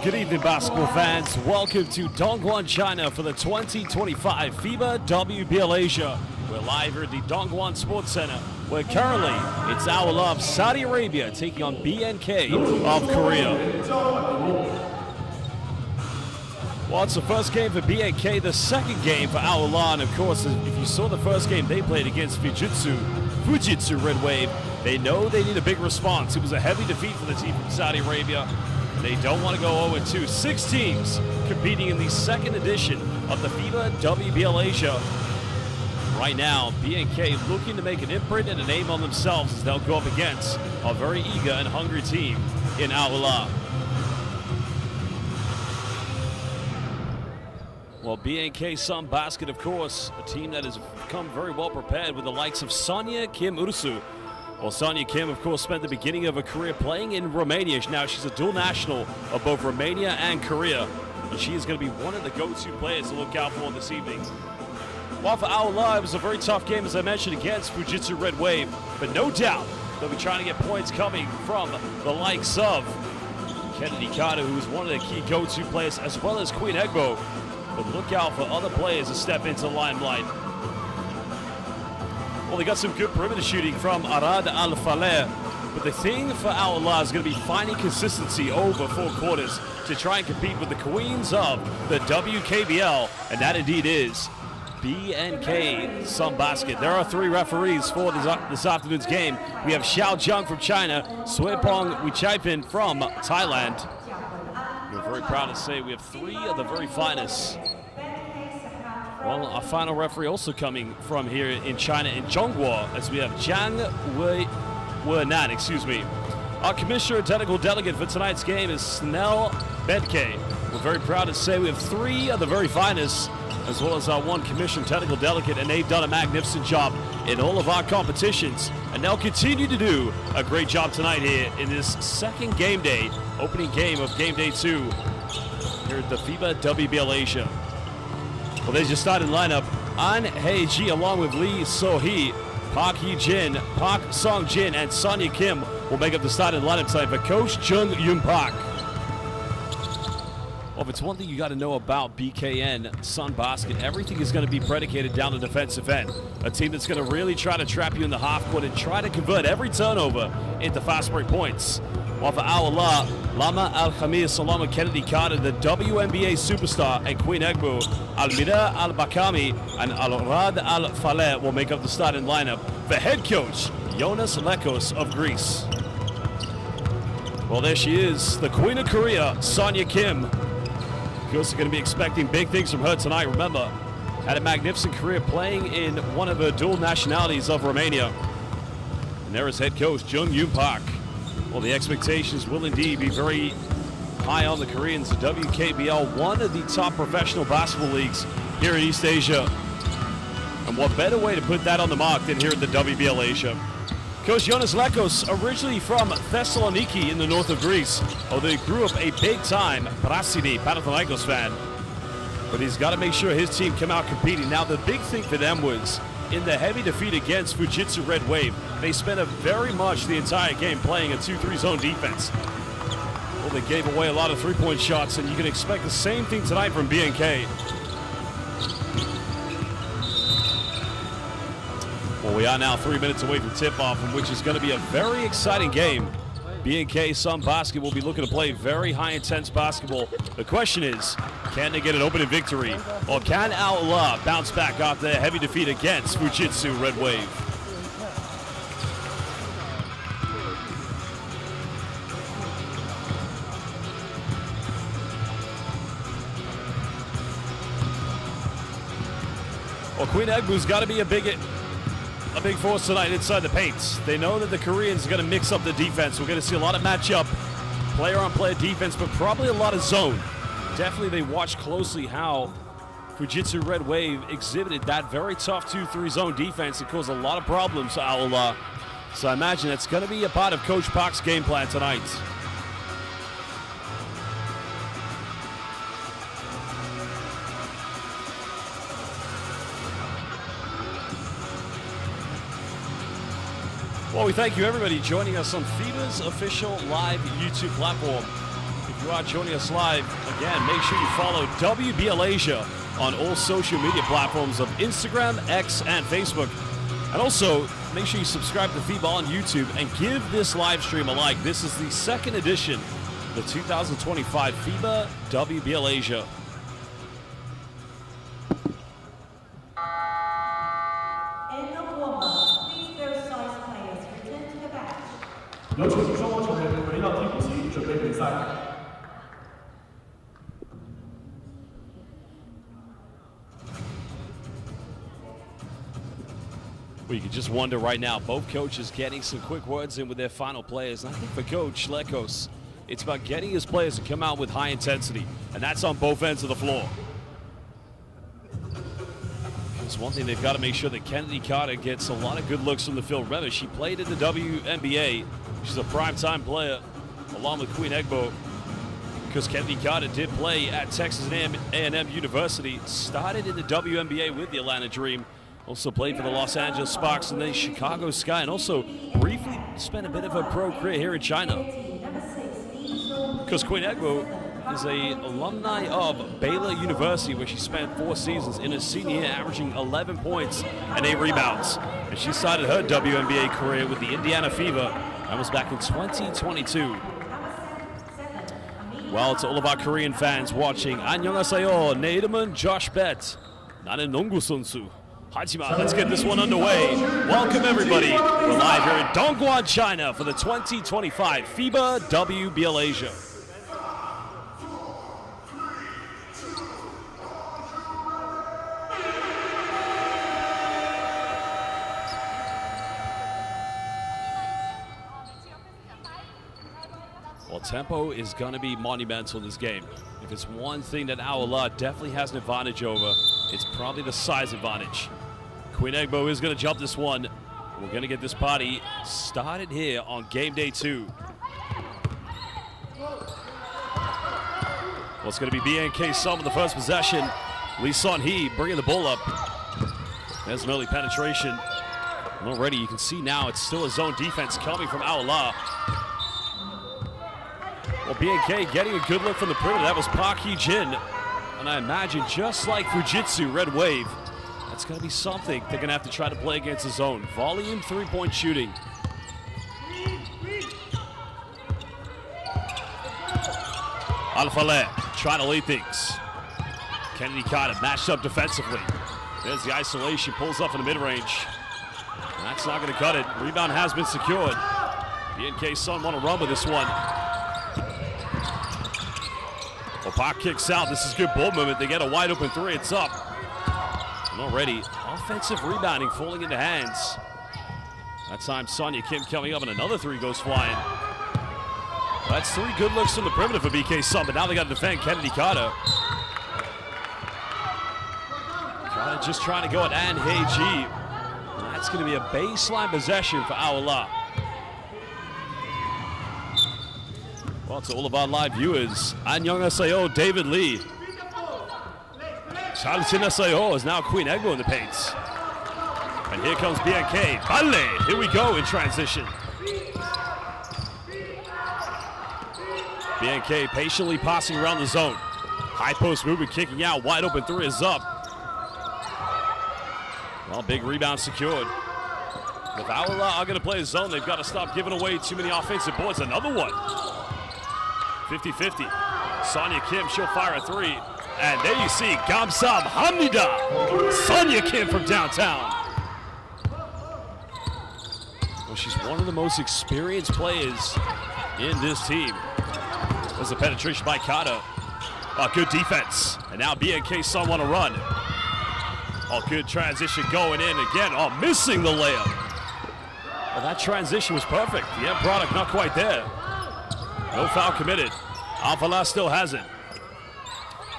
Good evening, basketball fans. Welcome to Dongguan, China for the 2025 FIBA WBL Asia. We're live here at the Dongguan Sports Center, where currently it's our love Saudi Arabia taking on BNK of Korea. Well, it's the first game for BNK, the second game for Al Hilal, and of course, if you saw the first game they played against Fujitsu Red Wave, they know they need a big response. It was a heavy defeat for the team from Saudi Arabia. They don't want to go 0-2. 6 teams competing in the second edition of the FIBA WBL Asia. Right now, BNK looking to make an imprint and a name on themselves as they'll go up against a very eager and hungry team in Al Hilal. Well, BNK Sun Basket, of course, a team that has come very well prepared with the likes of Sonia Kim Ursu. Well, Sonia Kim, of course, spent the beginning of her career playing in Romania. Now she's a dual national of both Romania and Korea. And she is going to be one of the go-to players to look out for this evening. While for Al Hilal, it was a very tough game, as I mentioned, against Fujitsu Red Wave. But no doubt they'll be trying to get points coming from the likes of Kennedy Carter, who is one of the key go-to players, as well as Queen Egbo. But look out for other players to step into the limelight. Well, they got some good perimeter shooting from Arad Al-Faleh, but the thing for Al Hilal is going to be finding consistency over 4 quarters to try and compete with the queens of the WKBL, and that indeed is BNK Sun Basket. There are 3 referees for this afternoon's game. We have Xiao Zhang from China, Suepong Wichaipin from Thailand. We're very proud to say we have 3 of the very finest. Well, our final referee also coming from here in China, in Zhonghua, as we have Zhang Wenan, excuse me. Our commissioner and technical delegate for tonight's game is Snell BNK. We're very proud to say we have 3 of the very finest, as well as our 1 commissioned technical delegate, and they've done a magnificent job in all of our competitions, and they'll continue to do a great job tonight here in this second game day, opening game of game day 2 here at the FIBA WBL Asia. Well, there's your starting lineup. An Hei-ji along with Lee So-hee, Park Hee-jin, Park Song-jin, and Sonia Kim will make up the starting lineup tonight for Coach Chung Yoon Park. Well, if it's one thing you got to know about BKN Sun Basket, everything is going to be predicated down the defensive end. A team that's going to really try to trap you in the half court and try to convert every turnover into fast break points. While for Al Hilal, Lama Al-Khamis along with Kennedy Carter, the WNBA superstar, and Queen Egbo, Almira Al-Bakami, and Al-Rad Al-Faleh will make up the starting lineup for head coach Jonas Lekos of Greece. Well, there she is, the Queen of Korea, Sonia Kim. Of course, we're going to be expecting big things from her tonight. Remember, had a magnificent career playing in one of her dual nationalities of Romania. And there is head coach Chung Yoon Park. Well, the expectations will indeed be very high on the Koreans. The WKBL, one of the top professional basketball leagues here in East Asia. And what better way to put that on the mark than here at the WBL Asia. Coach Jonas Lekos, originally from Thessaloniki in the north of Greece, although he grew up a big-time Prasini Panathinaikos fan. But he's got to make sure his team come out competing. Now, the big thing for them was in the heavy defeat against Fujitsu Red Wave, they spent very much the entire game playing a 2-3 zone defense. Well, they gave away a lot of 3-point shots, and you can expect the same thing tonight from BNK. Well, we are now 3 minutes away from tip-off, which is going to be a very exciting game. BNK Sun Basket will be looking to play very high-intense basketball. The question is, can they get an opening victory? Or can Al Hilal bounce back after their heavy defeat against Fujitsu Red Wave? Well, Queen Egbo's got to be a big force tonight inside the paint. They know that the Koreans are going to mix up the defense. We're going to see a lot of matchup, player-on-player defense, but probably a lot of zone. Definitely they watched closely how Fujitsu Red Wave exhibited that very tough 2-3 zone defense. It caused a lot of problems to Al Hilal. So I imagine that's going to be a part of Coach Park's game plan tonight. Well, we thank you everybody joining us on FIBA's official live YouTube platform. If you are joining us live, again, make sure you follow WBL Asia on all social media platforms of Instagram, X, and Facebook. And also, make sure you subscribe to FIBA on YouTube and give this live stream a like. This is the second edition of the 2025 FIBA WBL Asia. Well, you can just wonder right now, both coaches getting some quick words in with their final players. And I think for Coach Lekos, it's about getting his players to come out with high intensity, and that's on both ends of the floor. It's one thing they've got to make sure that Kennedy Carter gets a lot of good looks from the field. Remember, she played in the WNBA. She's a primetime player, along with Queen Egbo, because Kennedy Carter did play at Texas A&M University, started in the WNBA with the Atlanta Dream, also played for the Los Angeles Sparks and then Chicago Sky, and also briefly spent a bit of a pro career here in China. Because Queen Egbo is an alumni of Baylor University, where she spent 4 seasons in her senior year, averaging 11 points and 8 rebounds. And she started her WNBA career with the Indiana FIBA. That was back in 2022. Well, to all of our Korean fans watching, 안녕하세요, 내 이름은 Josh Bett. 나는 농구 선수. Hajima, let's get this one underway. Welcome, everybody. We're live here in Dongguan, China for the 2025 FIBA WBL Asia. Well, tempo is going to be monumental in this game. If it's one thing that Awala definitely has an advantage over, it's probably the size advantage. Queen Egbo is going to jump this one. We're going to get this party started here on game day 2. Well, it's going to be BNK Sun with the first possession. Lee Son-hee bringing the ball up. There's an early penetration. And already you can see now it's still a zone defense coming from Awala. Well, BNK getting a good look from the perimeter. That was Park Hee-jin. And I imagine just like Fujitsu, Red Wave, that's going to be something they're going to have to try to play against the zone. Volume 3-point shooting. Alfale trying to lead things. Kennedy Carter matched up defensively. There's the isolation, pulls up in the mid-range. That's not going to cut it. Rebound has been secured. BNK Sun want to run with this one. Well, Park kicks out. This is good ball movement. They get a wide open 3. It's up. And already offensive rebounding falling into hands. That time Sonia Kim coming up and another 3 goes flying. Well, that's 3 good looks from the perimeter for BK Sun, but now they got to defend Kennedy Carter. Carter just trying to go at An Hei-ji. That's going to be a baseline possession for Awala. Well, to all of our live viewers, 안녕하세요, David Lee. 잘 지냈어요 is now Queen Egbo in the paints. And here comes BNK. Balle, here we go in transition. BNK patiently passing around the zone. High post movement kicking out, wide open 3 is up. Well, big rebound secured. If Awala are going to play a zone, they've got to stop giving away too many offensive boards. Another one. 50-50. Sonia Kim, she'll fire a 3. And there you see Gamsam Hamnida. Sonia Kim from downtown. Well, she's one of the most experienced players in this team. There's a penetration by Carter. Good defense. And now BNK Sun want to run. Good transition going in again. Missing the layup. Well, that transition was perfect. The end product not quite there. No foul committed. Alfala still has it.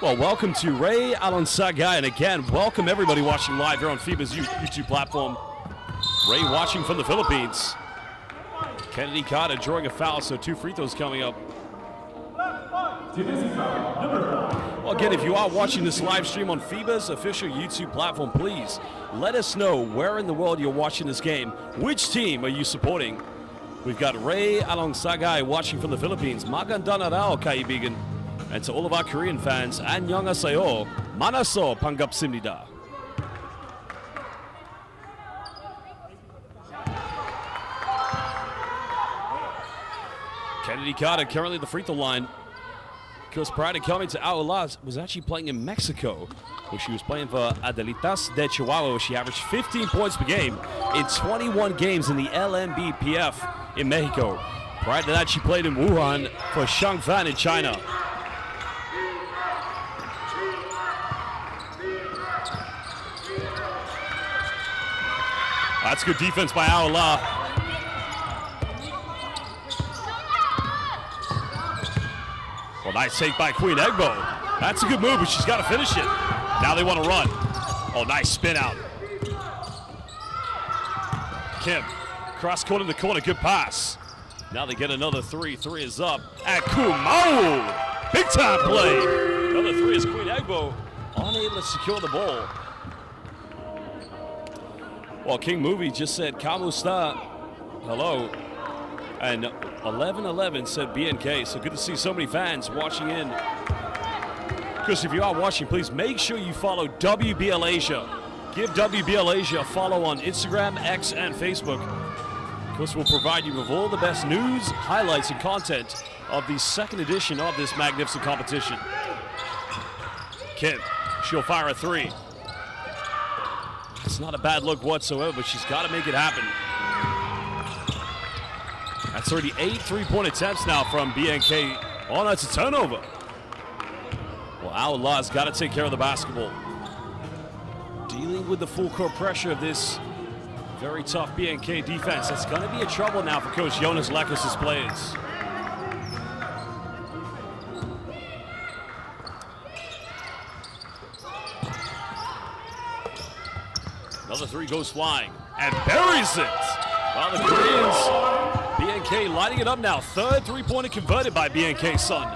Well, welcome to Ray Alonsagai, and again, welcome everybody watching live here on FIBA's YouTube platform. Ray watching from the Philippines. Kennedy Carter drawing a foul, so 2 free throws coming up. Well, again, if you are watching this live stream on FIBA's official YouTube platform, please let us know where in the world you're watching this game. Which team are you supporting? We've got Ray Alongsagay watching from the Philippines. Magandang araw, kaibigan. And to all of our Korean fans, annyeonghaseyo, manaso 반갑습니다. Kennedy Carter currently at the free throw line. Because prior to coming to Aula, was actually playing in Mexico, where she was playing for Adelitas de Chihuahua, where she averaged 15 points per game in 21 games in the LMBPF in Mexico. Prior to that, she played in Wuhan for Shangfan in China. That's good defense by Aula. Well, nice take by Queen Egbo. That's a good move, but she's got to finish it. Now they want to run. Oh, nice spin out. Kim, cross court in the corner, good pass. Now they get another three. Three is up. And Kumau, big time play. Another three is Queen Egbo unable to secure the ball. Well, King Movie just said Kamusta, hello. And 11-11 said BNK, so good to see so many fans watching in. Because if you are watching, please make sure you follow WBL Asia. Give WBL Asia a follow on Instagram, X, and Facebook. Because we'll provide you with all the best news, highlights, and content of the second edition of this magnificent competition. Kim, she'll fire a three. It's not a bad look whatsoever, but she's got to make it happen. That's already 8 3-point attempts now from BNK. Oh, that's a turnover. Well, Aula's got to take care of the basketball. Dealing with the full court pressure of this very tough BNK defense. That's going to be a trouble now for Coach Jonas Lekos' players. Another three goes flying and buries it. While the Koreans, BNK lighting it up now. Third three-pointer converted by BNK Sun.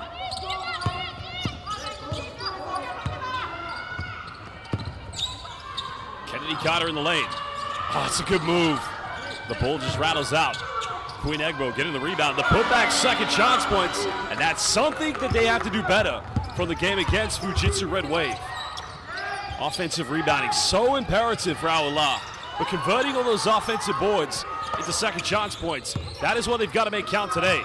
Kennedy Carter in the lane. Oh, that's a good move. The ball just rattles out. Queen Egbo getting the rebound. The putback second chance points. And that's something that they have to do better from the game against Fujitsu Red Wave. Offensive rebounding, so imperative for Aula. But converting all those offensive boards into second chance points, that is what they've got to make count today.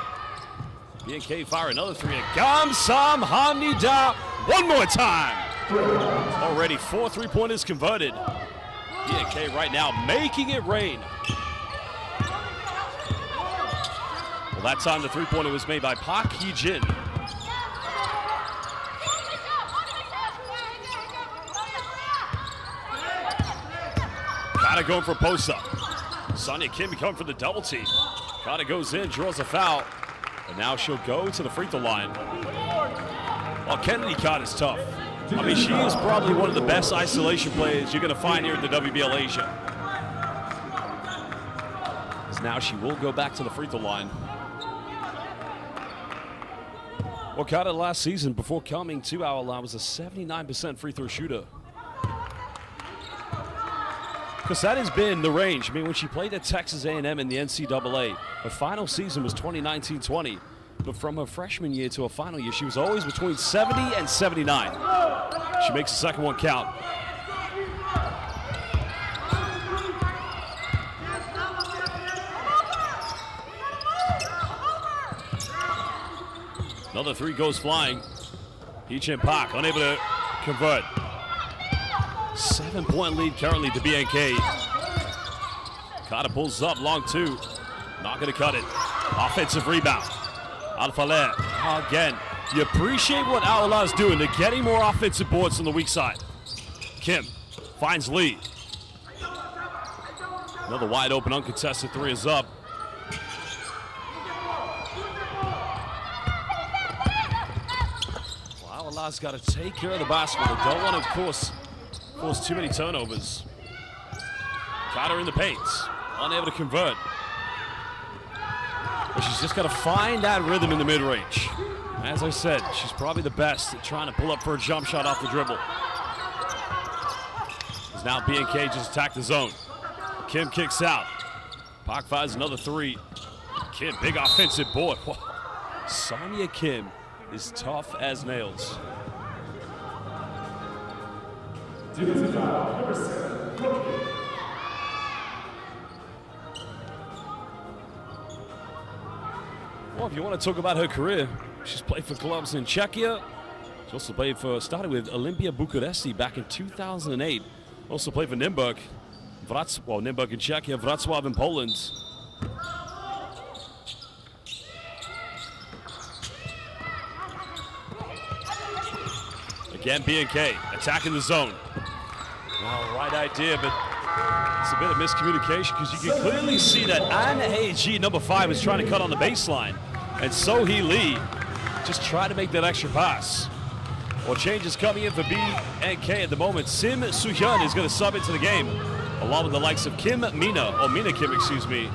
BNK fire another three. And Gamsam Hamnida one more time. Already 4 3-pointers converted. BNK right now making it rain. Well, that time the three-pointer was made by Park Hee-jin. Carter going for post-up. Sonia Kim coming for the double team. Carter goes in, draws a foul, and now she'll go to the free throw line. Well, Kennedy Carter's tough. I mean, she is probably one of the best isolation players you're going to find here at the WBL Asia. As now she will go back to the free throw line. Well, Carter last season, before coming to our line, was a 79% free throw shooter. Because that has been the range. I mean, when she played at Texas A&M in the NCAA, her final season was 2019-20. But from her freshman year to her final year, she was always between 70 and 79. She makes the second one count. Another three goes flying. Hee-chin Park unable to convert. 7-point lead currently to BNK. Carter pulls up, long two. Not going to cut it. Offensive rebound. Alfaleh again. You appreciate what Aula is doing. They're getting more offensive boards on the weak side. Kim finds Lee. Another wide open uncontested three is up. Well, Aula's got to take care of the basketball. They don't want to, of course, force too many turnovers. Carter in the paint, unable to convert. But she's just got to find that rhythm in the mid-range. As I said, she's probably the best at trying to pull up for a jump shot off the dribble. As now BNK just attacked the zone. Kim kicks out. Park fires another three. Kim, big offensive board. Whoa. Sonia Kim is tough as nails. Well, if you want to talk about her career, she's played for clubs in Czechia. She also played for, started with Olympia Bucuresti back in 2008. Also played for Nymburk, Nymburk in Czechia, Wrocław in Poland. Again, BNK attacking the zone. Well, right idea, but it's a bit of miscommunication because you can clearly see that An Hae-ji, number 5, is trying to cut on the baseline. And So-hee Lee just trying to make that extra pass. Well, changes coming in for BNK at the moment. Sim Soo-hyun is going to sub into the game, along with the likes of Kim Mina, or Mina Kim, excuse me.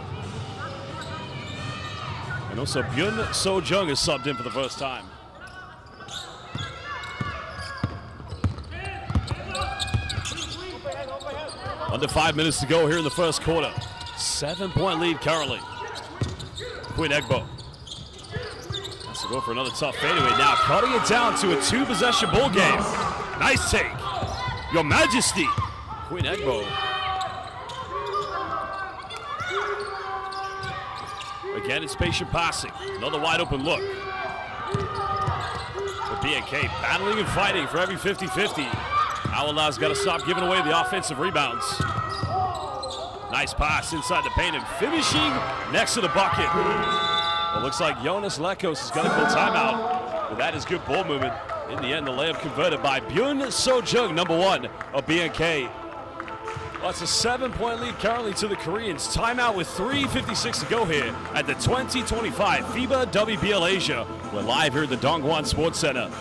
And also Byun So-jung is subbed in for the first time. Under 5 minutes to go here in the first quarter. 7-point lead currently. Queen Egbo has to go for another tough fadeaway now, cutting it down to a 2-possession ball game. Nice take. Your Majesty. Queen Egbo. Again, it's patient passing. Another wide open look. For BNK, battling and fighting for every 50-50. Awala's got to stop giving away the offensive rebounds. Nice pass inside the paint and finishing next to the bucket. Well, looks like Jonas Lekos is going to call timeout. But that is good ball movement. In the end, the layup converted by Byun So-jung, number 1 of BNK. Well, it's a 7-point lead currently to the Koreans. Timeout with 3:56 to go here at the 2025 FIBA WBL Asia. We're live here at the Dongwon Sports Center.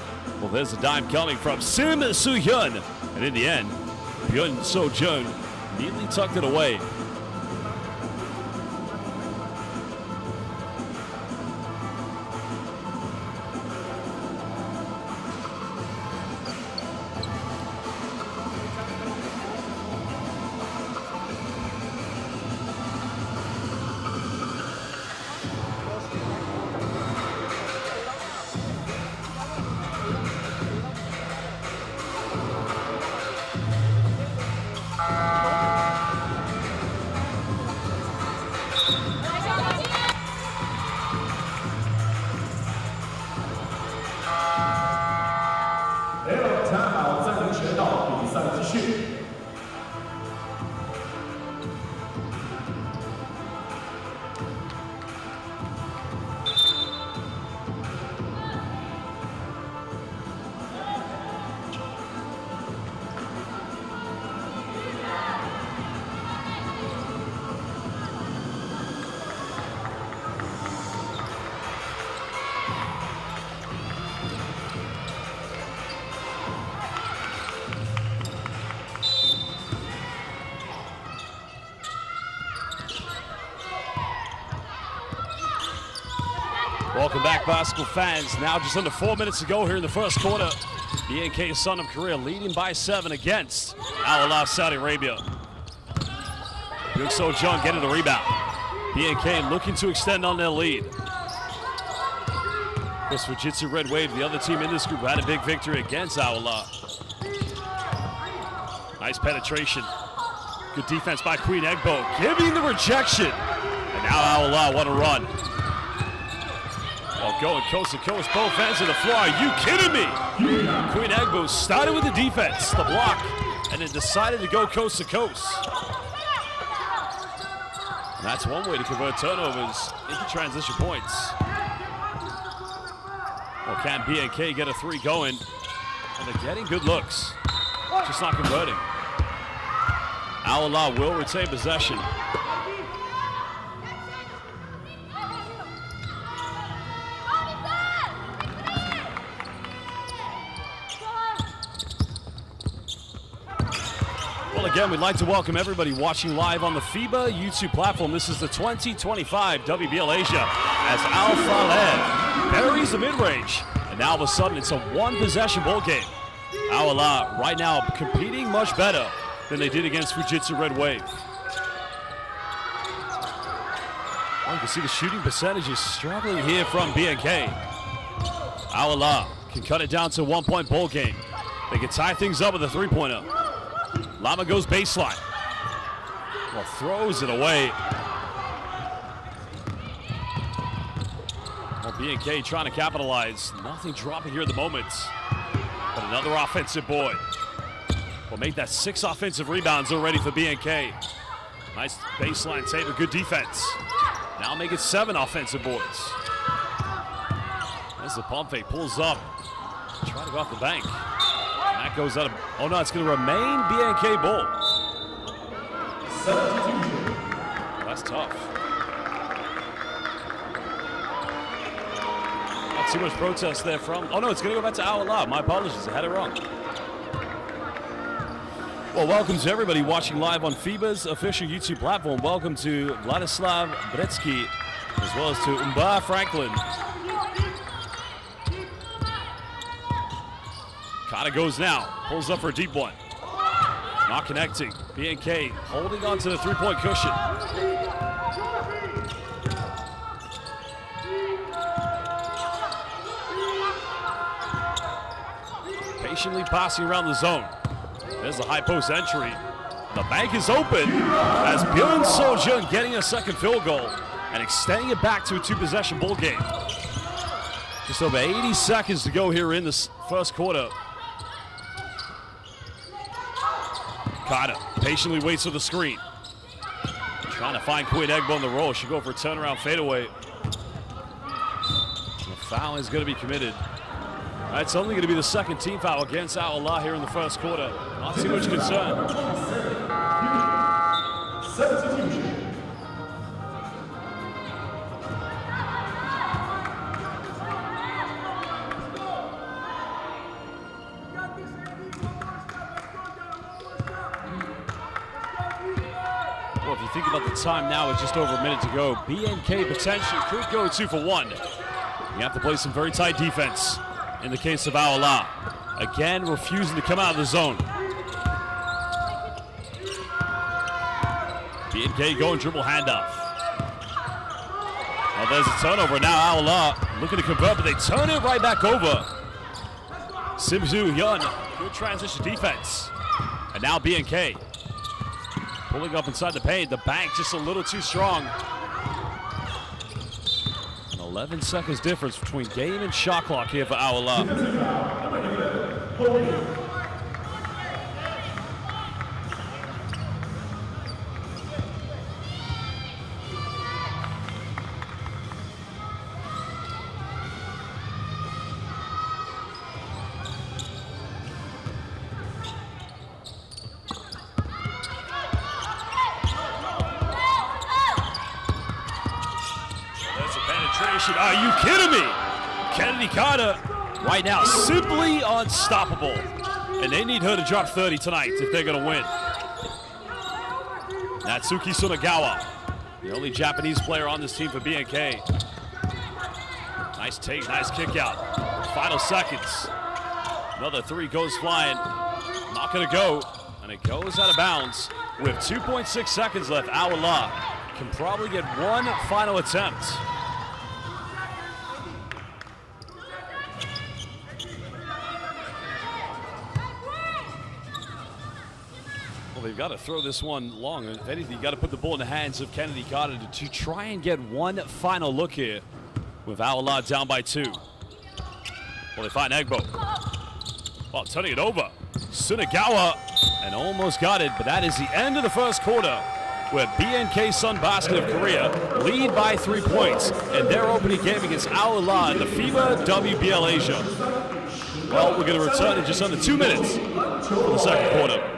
Well, there's a dime coming from Sim Soo-hyun. And in the end, Byun So-jung neatly tucked it away. Welcome back, basketball fans. Now just under 4 minutes to go here in the first quarter. BNK, Son of Korea, leading by 7 against Al-Hilal, Saudi Arabia. Byun So-jung getting the rebound. BNK looking to extend on their lead. Of course, Fujitsu Red Wave, the other team in this group, had a big victory against Al-Hilal. Nice penetration. Good defense by Queen Egbo, giving the rejection. And now Al-Hilal want to run. Well, going coast to coast, both ends of the floor. Are you kidding me? Queen Egbo started with the defense, the block, and then decided to go coast to coast. And that's one way to convert turnovers into transition points. Well, can BNK get a 3 going? And they're getting good looks, just not converting. Al-Hilal will retain possession. Again, we'd like to welcome everybody watching live on the FIBA YouTube platform. This is the 2025 WBL Asia as Al Faleh buries the mid-range. And now all of a sudden, it's a 1-possession ball game. Al-Hilal right now competing much better than they did against Fujitsu Red Wave. Well, you can see the shooting percentage is struggling here from BNK. Awala can cut it down to 1-point ball game. They can tie things up with a three-pointer. Lama goes baseline. Well, throws it away. Well, BNK trying to capitalize. Nothing dropping here at the moment. But another offensive board. Will make that 6 offensive rebounds already for BNK. Nice baseline save, a good defense. Now make it 7 offensive boards. As the pump fake pulls up. Try to go off the bank. And that goes out of, oh no, it's going to remain BNK ball. Well, that's tough. Not too much protest there from, oh no, it's going to go back to Awala. My apologies, I had it wrong. Well, welcome to everybody watching live on FIBA's official YouTube platform. Welcome to Vladislav Bretsky, as well as to Umba Franklin. Carter goes now, pulls up for a deep one. Not connecting. BNK holding on to the three-point cushion. Patiently passing around the zone. There's the high post entry. The bank is open as Bjorn Soljung getting a second field goal and extending it back to a 2-possession ball game. Just over 80 seconds to go here in this first quarter. Carter patiently waits for the screen. Trying to find Quinn Egbo on the roll. She'll go for a turnaround fadeaway. The foul is going to be committed. It's only going to be the second team foul against Awala here in the first quarter. Not too much concern. Substitution. Well, if you think about the time now, it's just over a minute to go. BNK potentially could go 2 for 1. You have to play some very tight defense. In the case of Awala, again refusing to come out of the zone. BNK going dribble handoff. Well, there's a turnover. Now Awala looking to convert, but they turn it right back over. Simzu Hyun, good transition defense. And now BNK pulling up inside the paint. The bank just a little too strong. 11 seconds difference between game and shot clock here for Awala. Are you kidding me? Kennedy Carter right now simply unstoppable. And they need her to drop 30 tonight if they're going to win. Natsuki Sunagawa, the only Japanese player on this team for BNK. Nice take, nice kick out. Final seconds. Another 3 goes flying. Not going to go. And it goes out of bounds. With 2.6 seconds left, Awala can probably get one final attempt. They've got to throw this one long. If anything, you got to put the ball in the hands of Kennedy Carter to try and get one final look here with Awala down by 2. Well, they find Egbo. Well, turning it over. Sunagawa, and almost got it, but that is the end of the first quarter where BNK Sun Basket of Korea lead by 3 points in their opening game against Awala in the FIBA WBL Asia. Well, we're going to return in just under 2 minutes for the second quarter.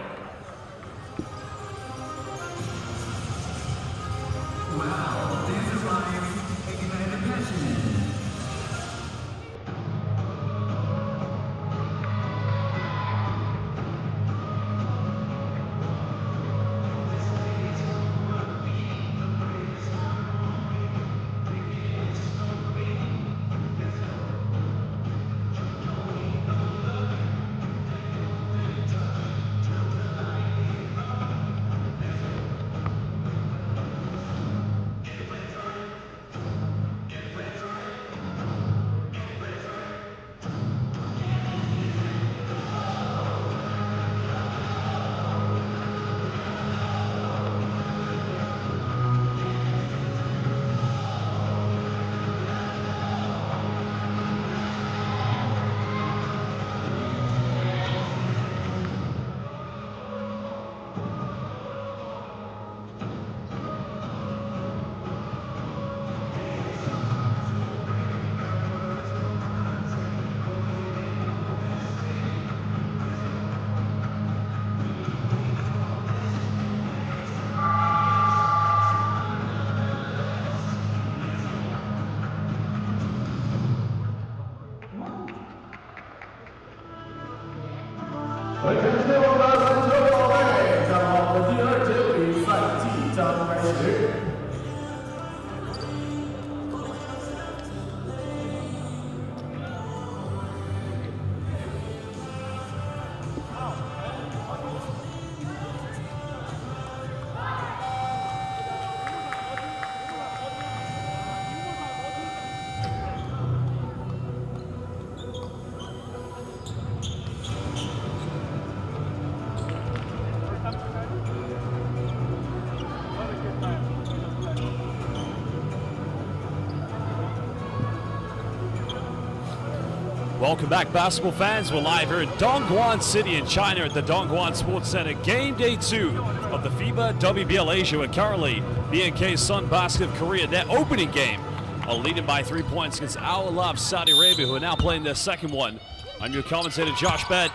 Welcome back, basketball fans. We're live here in Dongguan City in China at the Dongguan Sports Center. Game day 2 of the FIBA WBL Asia, and currently BNK Sun Basket of Korea, their opening game, are leading by 3 points against Al Hilal of Saudi Arabia, who are now playing their second one. I'm your commentator, Josh Bett.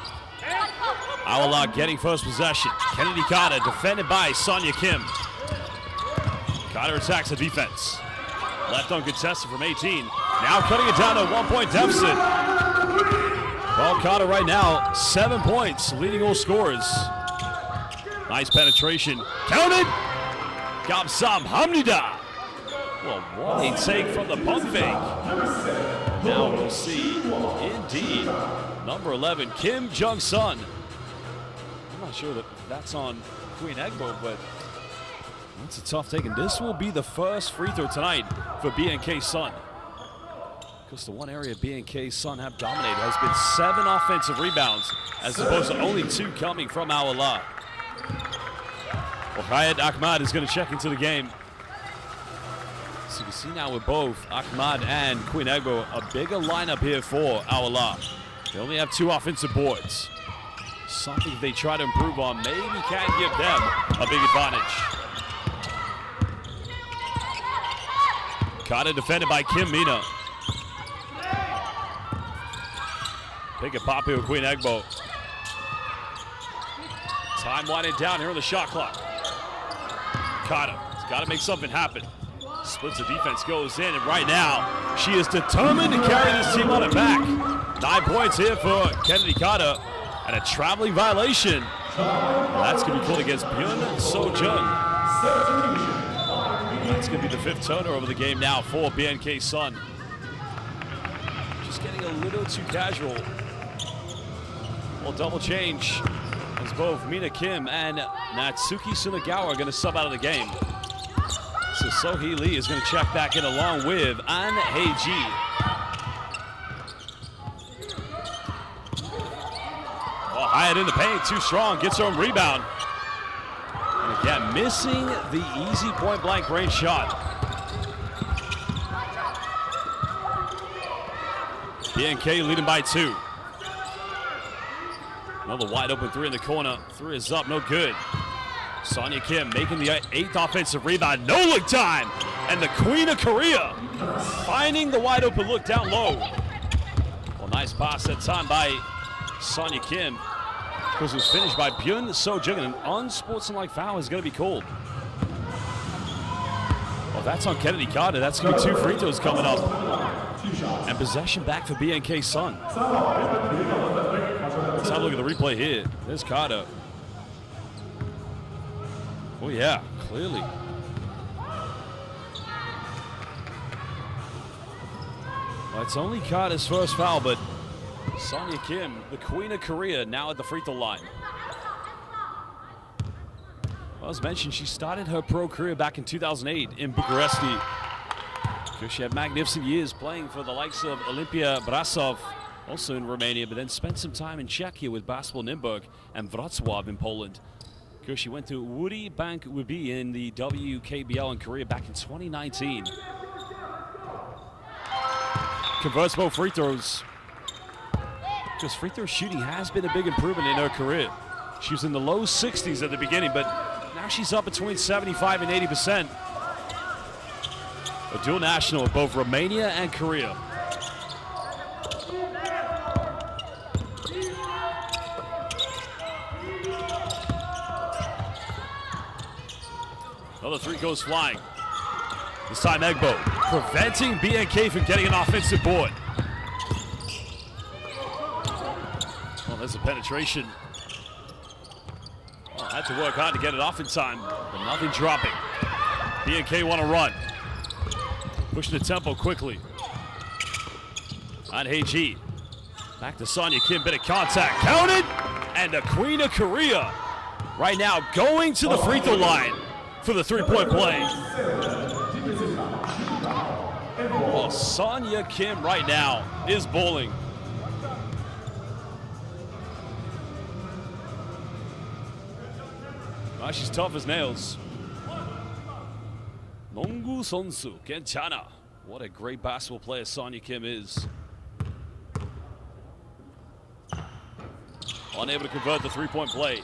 Al Hilal getting first possession. Kennedy Carter defended by Sonia Kim. Carter attacks the defense. Left uncontested from 18. Now cutting it down to a 1-point deficit. Well, Carter right now, 7 points, leading all scorers. Nice penetration. Counted! Gabsam Hamnida. Well, what a take from the pump fake. Now we'll see, indeed, number 11, Kim Jung-sun. I'm not sure that that's on Queen Egbo, but that's a tough take, and this will be the first free throw tonight for BNK Sun. Because the one area BNK Sun have dominated has been 7 offensive rebounds, as opposed to only 2 coming from Al Hilal. Well, Hayat Ahmad is going to check into the game. So you can see now with both Ahmad and Queen Egbo, a bigger lineup here for Al Hilal. They only have 2 offensive boards. Something they try to improve on maybe can give them a big advantage. Carter defended by Kim Mina. Pick a pop here with Queen Egbo. Time winding down here on the shot clock. Carter has got to make something happen. Splits the defense, goes in, and right now she is determined to carry this team on her back. 9 points here for Kennedy Carter, and a traveling violation. That's going to be called against Byun So-jung. That's going to be the 5th turnover of the game now for BNK Sun. Just getting a little too casual. Well, double change as both Mina Kim and Natsuki Sunagawa are going to sub out of the game. So Sohee Lee is going to check back in along with An Hei-ji. Oh, Hyatt in the paint, too strong, gets her own rebound. And again, missing the easy point-blank range shot. BNK leading by 2. Another wide open 3 in the corner. 3 is up, no good. Sonia Kim making the 8th offensive rebound. No look time. And the Queen of Korea finding the wide open look down low. Well, nice pass that time by Sonia Kim. Of course, it was finished by Byun So-jung, and an unsportsmanlike foul is going to be called. Well, that's on Kennedy Carter. That's going to be 2 free throws coming up. And possession back for BNK Sun. Let's have a look at the replay here. There's Carter. Oh yeah, clearly. Well, it's only Carter's first foul, but Sonia Kim, the Queen of Korea, now at the free throw line. Well, as mentioned, she started her pro career back in 2008 in Bucharesti. She had magnificent years playing for the likes of Olympia Brasov, also in Romania, but then spent some time in Czechia with Basketball Nymburk and Wrocław in Poland. She went to Woody Bank Wibi in the WKBL in Korea back in 2019. Converts both free throws. Because free throw shooting has been a big improvement in her career. She was in the low 60s at the beginning, but now she's up between 75 and 80%. A dual national of both Romania and Korea. Another 3 goes flying. This time Egbo preventing BNK from getting an offensive board. Well, there's a penetration. Well, had to work hard to get it off in time, but nothing dropping. BNK want to run. Pushing the tempo quickly. An Hei-ji. Back to Sonia Kim, bit of contact. Counted! And the Queen of Korea right now going to the free throw line for the 3-point play. Well, Sonia Kim right now is bowling. Well, she's tough as nails. 농구 선수 괜찮아. What a great basketball player Sonia Kim is. unable to convert the three-point play.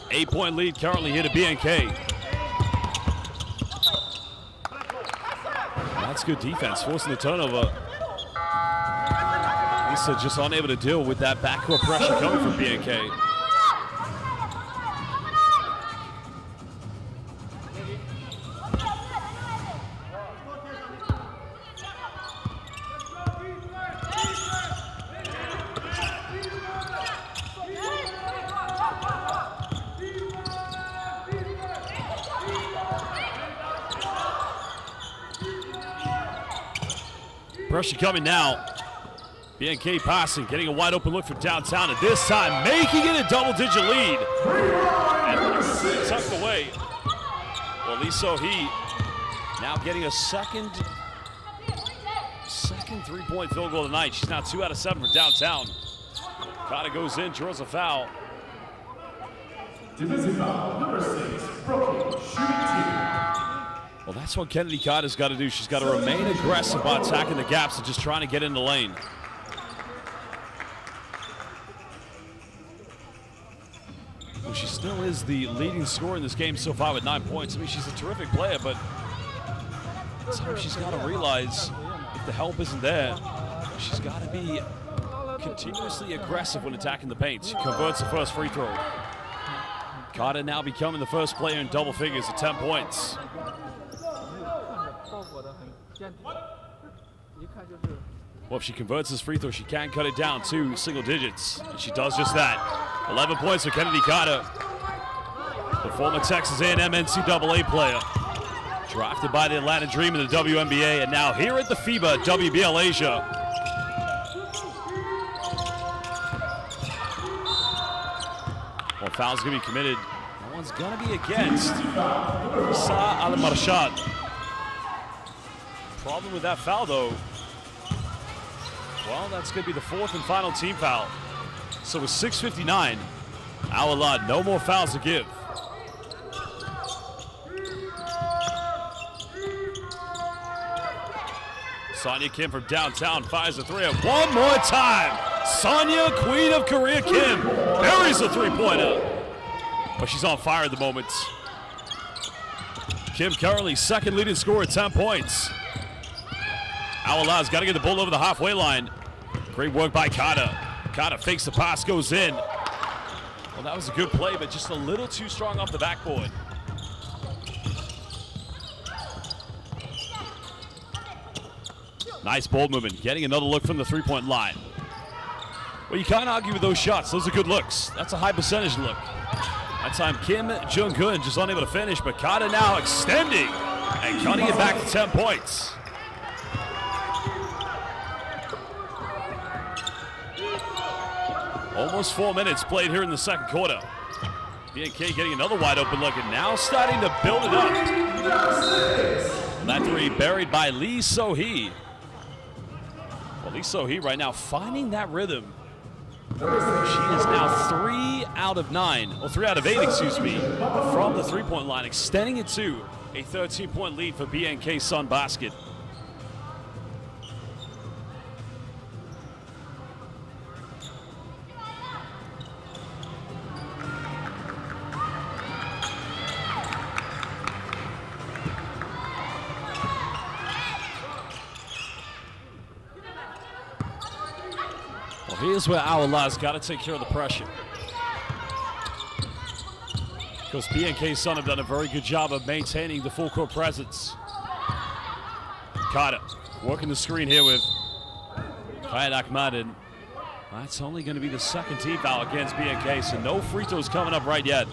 8-point lead currently here to BNK. That's good defense, forcing the turnover. Lisa just unable to deal with that backcourt pressure coming from BNK. Pressure coming now. BNK passing, getting a wide open look from downtown, and this time making it a double-digit lead. And tucked away. Well, Lee So-hee now getting a second three-point field goal tonight. She's now 2 out of 7 for downtown. Kata goes in, draws a foul. Defensive foul, number 6, Brooklyn shooting team. Well, that's what Kennedy Carter's got to do. She's got to remain aggressive by attacking the gaps and just trying to get in the lane. Well, she still is the leading scorer in this game so far with 9 points. I mean, she's a terrific player, but sometimes she's got to realize if the help isn't there, she's got to be continuously aggressive when attacking the paint. She converts the first free throw. Carter now becoming the first player in double figures at 10 points. Well, if she converts this free throw, she can cut it down to single digits. And she does just that. 11 points for Kennedy Carter, the former Texas A&M NCAA player. Drafted by the Atlanta Dream in the WNBA, and now here at the FIBA WBL Asia. Well, foul's going to be committed. That one's going to be against Sa Al-Marshad. Problem with that foul, though. Well, that's going to be the 4th and final team foul. So with 6:59, Al-Alad, no more fouls to give. Sonia Kim from downtown fires a three. One more time. Sonia, Queen of Korea Kim, buries the three-pointer. But she's on fire at the moment. Kim currently second leading scorer at 10 points. Al-Alad's got to get the ball over the halfway line. Great work by Kata. Kata fakes the pass, goes in. Well, that was a good play, but just a little too strong off the backboard. Nice ball movement, getting another look from the three-point line. Well, you can't argue with those shots. Those are good looks. That's a high percentage look. That time, Kim Jung-gun just unable to finish, but Kata now extending and cutting it back to 10 points. Almost 4 minutes played here in the second quarter. BNK getting another wide open look and now starting to build it up. That three buried by Lee So-hee. Well, Lee So-hee right now finding that rhythm. She is now 3 out of 9, or 3 out of 8, excuse me, from the three-point line, extending it to a 13-point lead for BNK Sun Basket. Here's where Al-Alad's got to take care of the pressure. Because BNK Sun have done a very good job of maintaining the full court presence. Carter working the screen here with Hayat Ahmad, and that's only going to be the second team foul against BNK, so no free throws coming up right yet.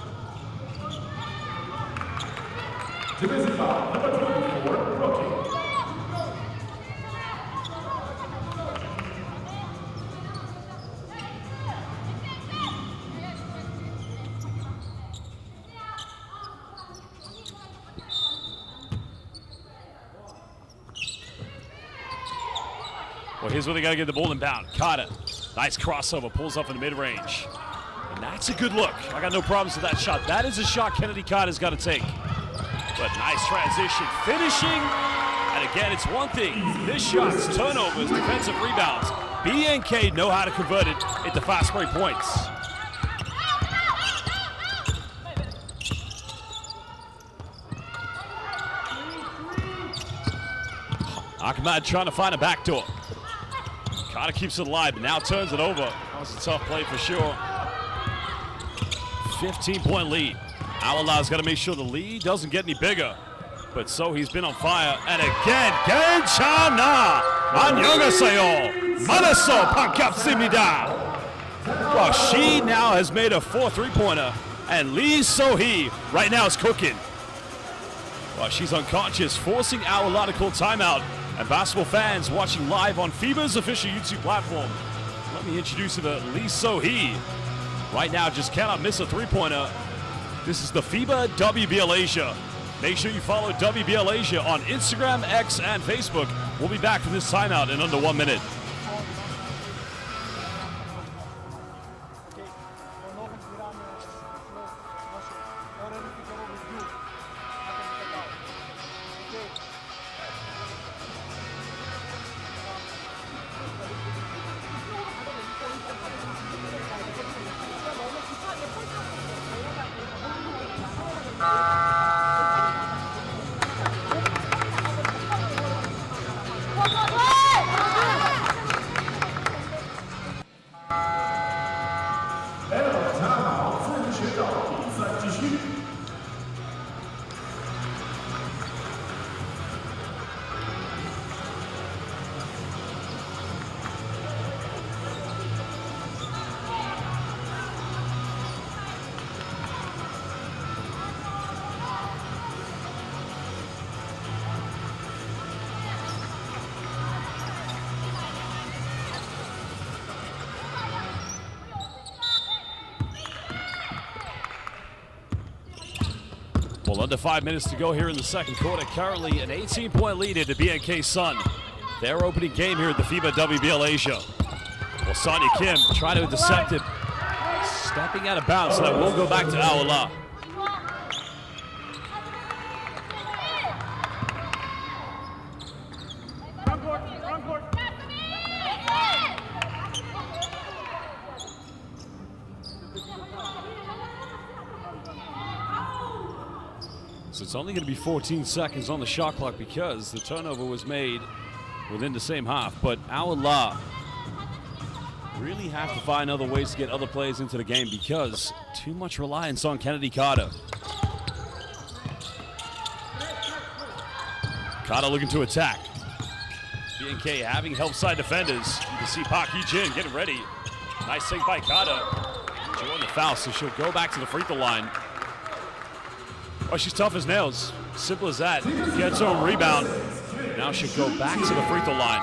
Well, here's where they got to get the ball inbound. Carter, nice crossover, pulls up in the mid-range. And that's a good look. I got no problems with that shot. That is a shot Kennedy Carter's got to take. But nice transition, finishing. And again, it's one thing. This shot's turnovers, defensive rebounds. BNK know how to convert it into fast break points. Ahmad trying to find a backdoor. Carter keeps it alive, but now turns it over. That was a tough play for sure. 15-point lead. Awalah's got to make sure the lead doesn't get any bigger. But so he's been on fire. And again, Genchana 안녕하세요. Manaso 반갑습니다. Well, she now has made a 4 3-pointer. And Lee So-hee right now is cooking. Well, she's unconscious, forcing Awalah to call timeout. And basketball fans watching live on FIBA's official YouTube platform, let me introduce you to Lee So-hee. Right now, just cannot miss a 3-pointer. This is the FIBA WBL Asia. Make sure you follow WBL Asia on Instagram, X, and Facebook. We'll be back from this timeout in under 1 minute. Well, under 5 minutes to go here in the second quarter. Currently an 18-point lead into BNK Sun. Their opening game here at the FIBA WBL Asia. Well, Sonia Kim trying to intercept it. Stepping out of bounds, so that will go back to Awalah. So it's only going to be 14 seconds on the shot clock because the turnover was made within the same half. But Awalah really have to find other ways to get other players into the game because too much reliance on Kennedy Carter. Carter looking to attack. BNK having help side defenders. You can see Park Hee-jin getting ready. Nice take by Carter. Enjoying the foul, so she'll go back to the free throw line. Oh, she's tough as nails. Simple as that. Gets her own rebound. Now she'll go back to the free throw line.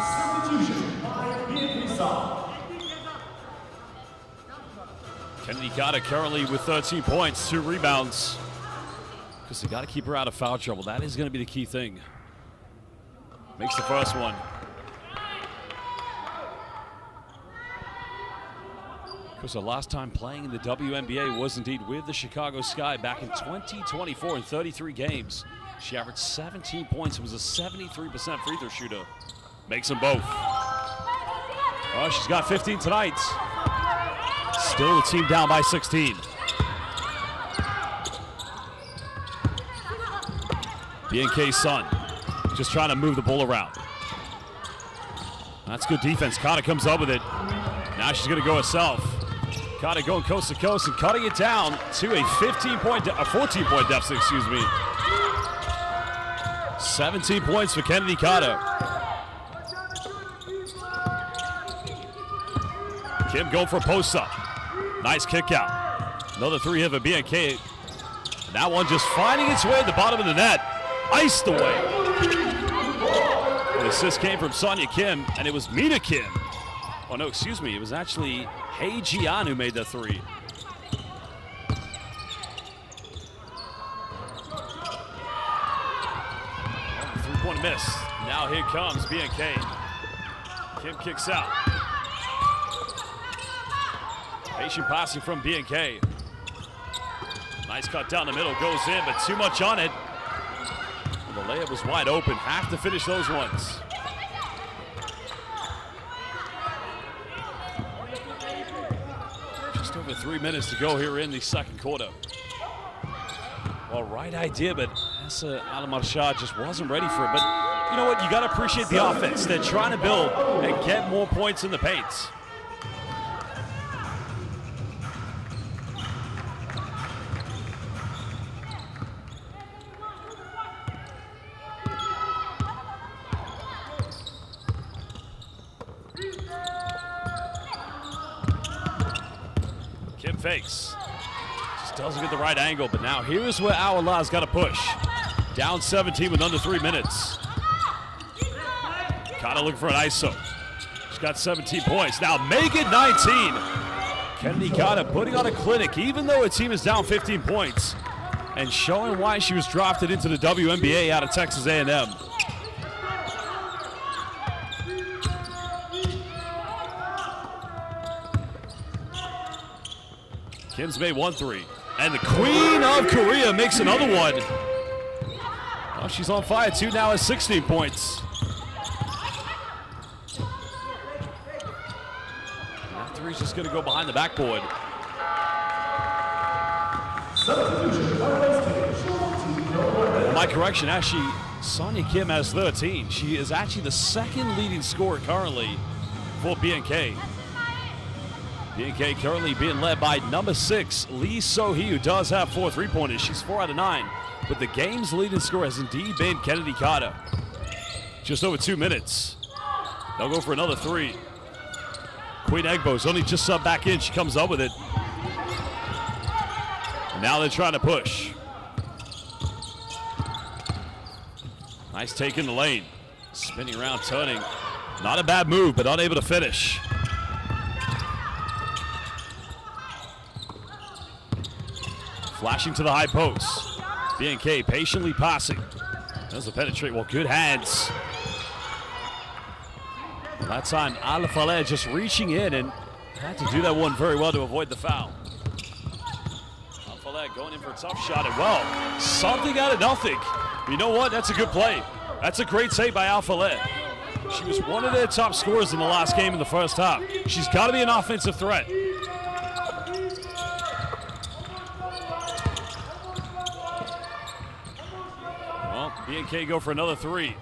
Kennedy Carter currently with 13 points, 2 rebounds. Because they got to keep her out of foul trouble. That is going to be the key thing. Makes the first one. Because the last time playing in the WNBA was indeed with the Chicago Sky back in 2024 in 33 games. She averaged 17 points and was a 73% free throw shooter. Makes them both. Oh, she's got 15 tonight. Still the team down by 16. BNK Sun just trying to move the ball around. That's good defense. Carter comes up with it. Now she's going to go herself. Carter going coast to coast and cutting it down to a 14-point deficit, excuse me. 17 points for Kennedy Carter. Kim going for a post-up. Nice kick out. Another 3 here for BNK. That one just finding its way at the bottom of the net. Iced away. The assist came from Sonia Kim, and it was Mina Kim. Oh, no, excuse me. It was actually Hei Jian who made the 3. Oh, 3-point miss. Now here comes BNK. Kim kicks out. Patient passing from BNK. Nice cut down the middle, goes in, but too much on it. And the layup was wide open. Have to finish those ones. Just over 3 minutes to go here in the second quarter. Well, right idea, but has Asa Alamarshad just wasn't ready for it. But you know what? You got to appreciate the offense. They're trying to build and get more points in the paint. Kim fakes. Just doesn't get the right angle, but now here's where Awala's got to push. Down 17 with under 3 minutes. Kind of looking for an ISO. She's got 17 points. Now make it 19. Kennedy Carter putting on a clinic, even though her team is down 15 points, and showing why she was drafted into the WNBA out of Texas A&M. Kim's made 1 3. And the Queen of Korea makes another one. Oh, she's on fire too, now has 16 points. That three's just gonna go behind the backboard. My correction, actually, Sonia Kim has 13. She is actually the second leading scorer currently for BNK. BNK currently being led by number 6, Lee So-hee, who does have 4 3-pointers. She's 4 out of 9. But the game's leading scorer has indeed been Kennedy Carter. Just over 2 minutes. They'll go for another 3. Queen Egbo's only just subbed back in. She comes up with it. And now they're trying to push. Nice take in the lane. Spinning around, turning. Not a bad move, but unable to finish. Flashing to the high post. BNK patiently passing. There's a penetrate. Well, good hands. Well, that time, Al-Faleh just reaching in and had to do that one very well to avoid the foul. Al-Faleh going in for a tough shot and well, something out of nothing. You know what? That's a good play. That's a great save by Al-Faleh. She was one of their top scorers in the last game in the first half. She's got to be an offensive threat. BNK go for another 3.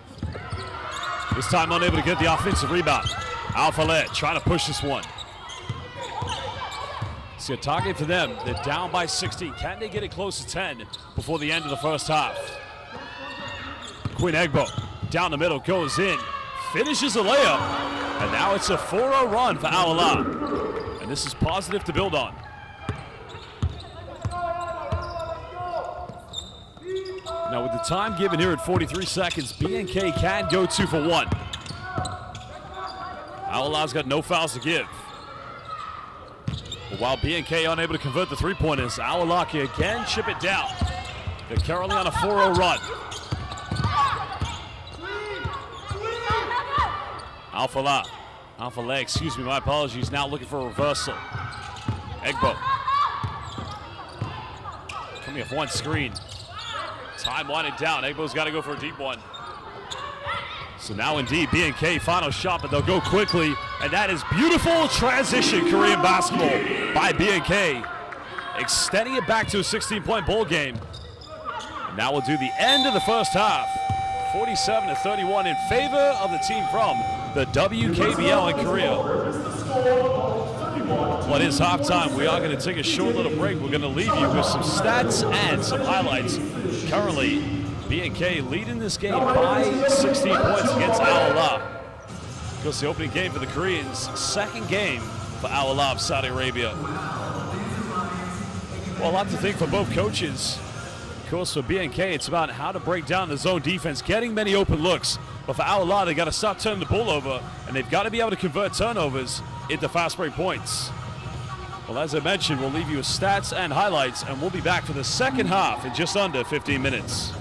This time unable to get the offensive rebound. Al-Faleh trying to push this one. See a target for them. They're down by 16. Can they get it close to 10 before the end of the first half? Queen Egbo down the middle, goes in, finishes a layup, and now it's a 4-0 run for Awala. And this is positive to build on. Now with the time given here at 43 seconds, BNK can go 2 for 1. Awala's got no fouls to give. But while BNK unable to convert the 3-pointers, Awala can again chip it down. They're currently on a 4-0 run. Al-Faleh, excuse me, my apologies, now looking for a reversal. Egbo. Coming off one screen. Time winding down. Egbo's got to go for a deep one. So now indeed, BNK final shot, but they'll go quickly. And that is beautiful transition Korean basketball by BNK. Extending it back to a 16-point ball game. And now we'll do the end of the first half. 47-31 in favor of the team from the WKBL in Korea. Well, it is halftime. We are going to take a short little break. We're going to leave you with some stats and some highlights. Currently, BNK leading this game by 16 points against Awala. Of course, the opening game for the Koreans, second game for Awala of Saudi Arabia. Well, a lot to think for both coaches. Of course, for BNK, it's about how to break down the zone defense, getting many open looks. But for Awala, they got to stop turning the ball over, and they've got to be able to convert turnovers into fast break points. Well, as I mentioned, we'll leave you with stats and highlights, and we'll be back for the second half in just under 15 minutes.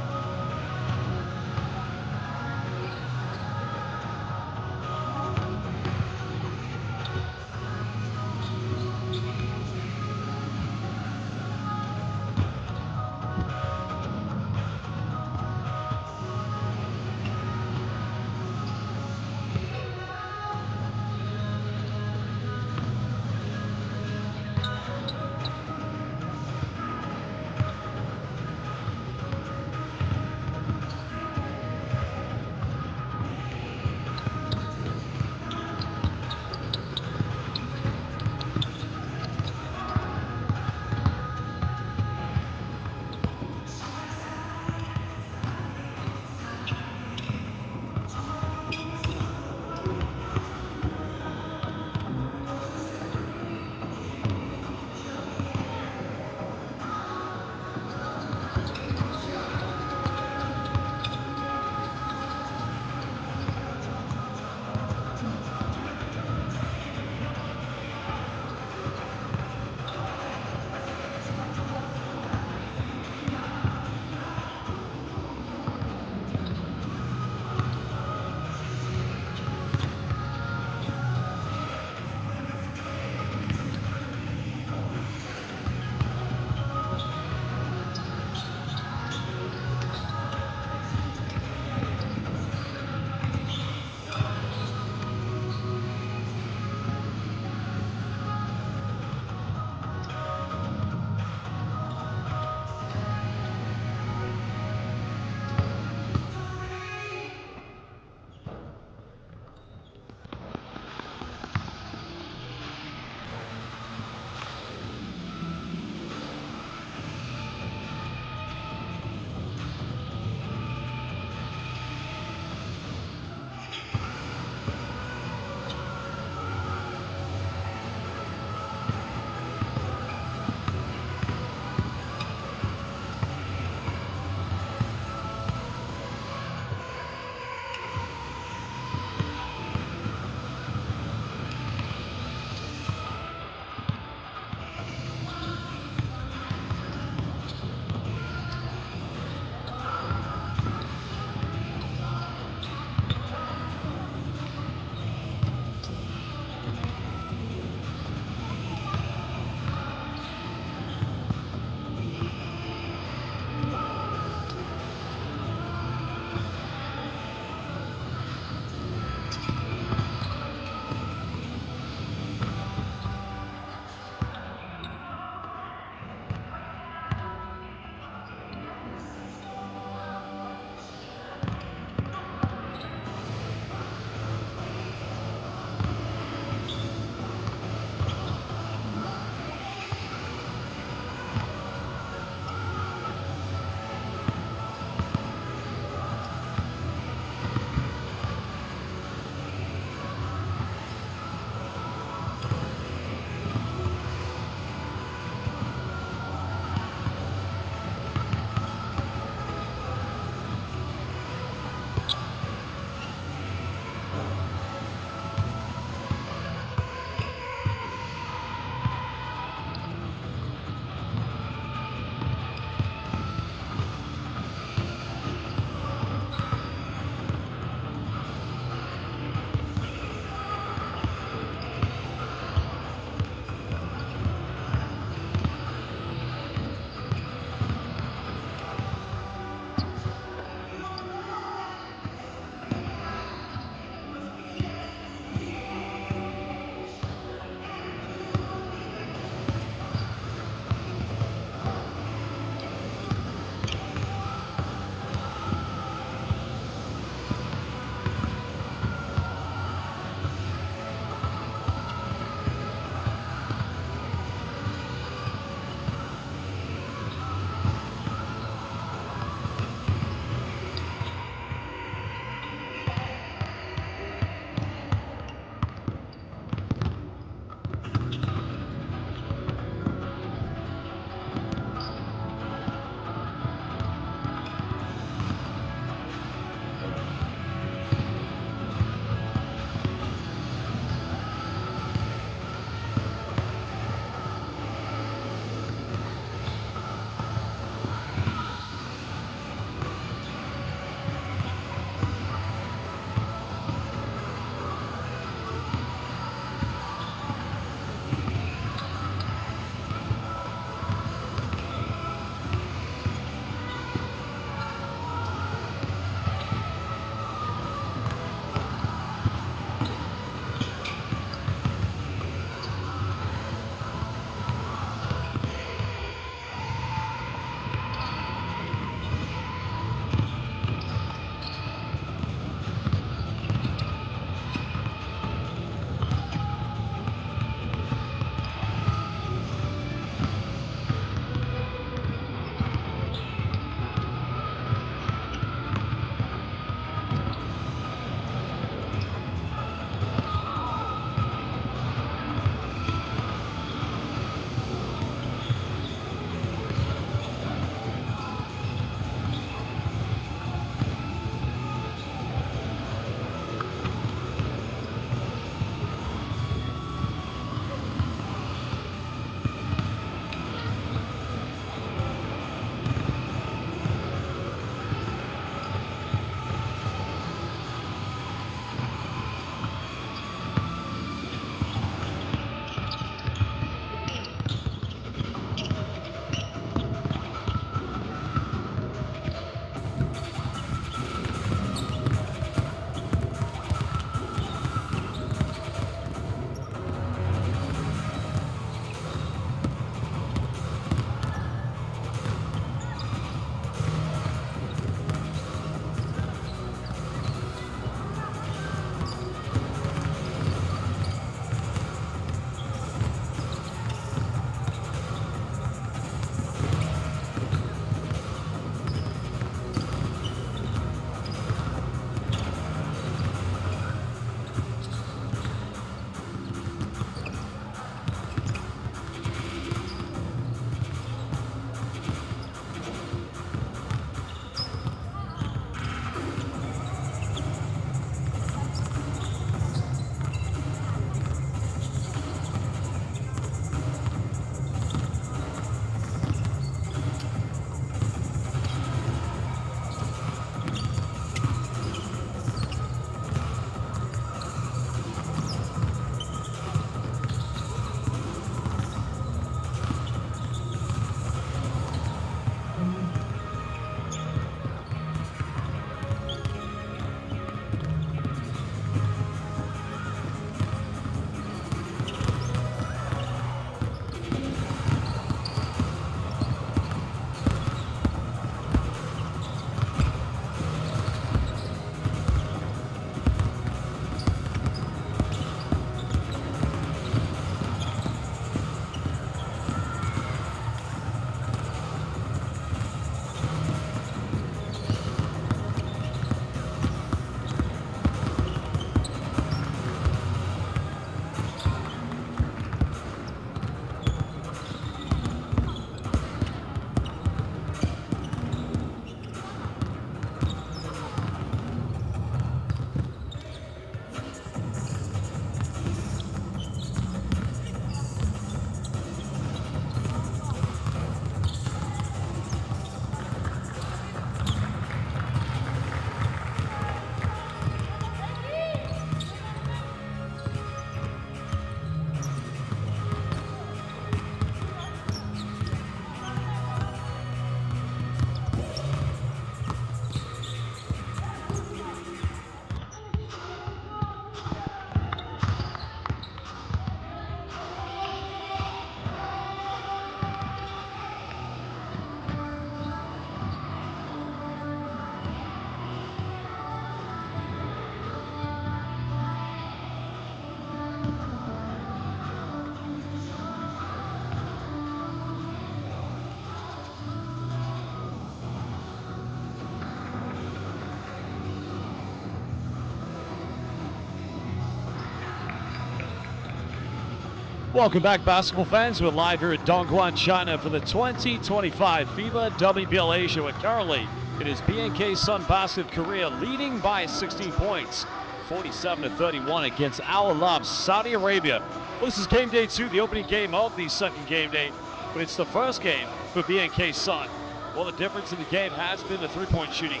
Welcome back, basketball fans. We're live here at Dongguan, China for the 2025 FIBA WBL Asia, where currently it is BNK Sun Basket Korea leading by 16 points, 47-31 against Al Hilal, Saudi Arabia. Well, this is game day 2, the opening game of the second game day, but it's the first game for BNK Sun. Well, the difference in the game has been the three-point shooting.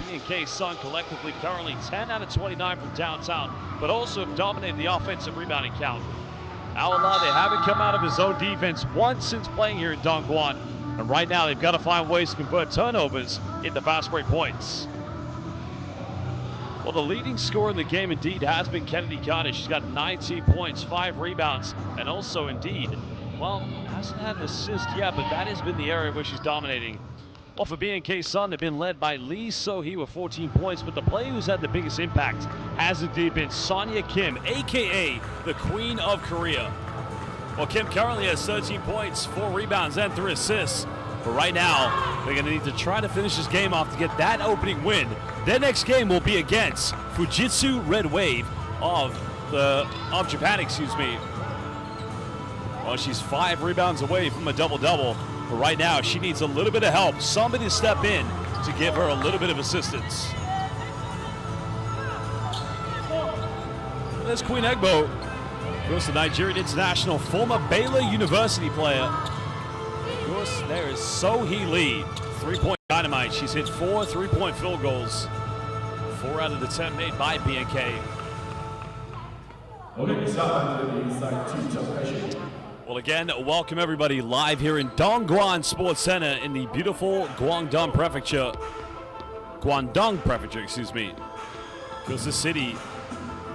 BNK Sun collectively currently 10 out of 29 from downtown, but also have dominated the offensive rebounding count. Al Hilal, they haven't come out of his own defense once since playing here in Dongguan. And right now, they've got to find ways to convert turnovers into fast break points. Well, the leading scorer in the game, indeed, has been Kennedy Carter. She's got 19 points, 5 rebounds, and also, indeed, well, hasn't had an assist yet, but that has been the area where she's dominating. Well, for BNK Sun, they've been led by Lee So-hee with 14 points, but the player who's had the biggest impact has indeed been Sonia Kim, a.k.a. the Queen of Korea. Well, Kim currently has 13 points, 4 rebounds, and 3 assists. But right now, they're going to need to try to finish this game off to get that opening win. Their next game will be against Fujitsu Red Wave of Japan, Well, she's 5 rebounds away from a double-double. But right now, she needs a little bit of help. Somebody to step in to give her a little bit of assistance. There's Queen Egbo. Of course, the Nigerian international, former Baylor University player. Of course, there is So-hee Lee, 3-point dynamite. She's hit 4 3-point field goals. 4 out of the 10 made by BNK. Well, again, welcome everybody live here in Dongguan Sports Center in the beautiful Guangdong Prefecture. Because this city,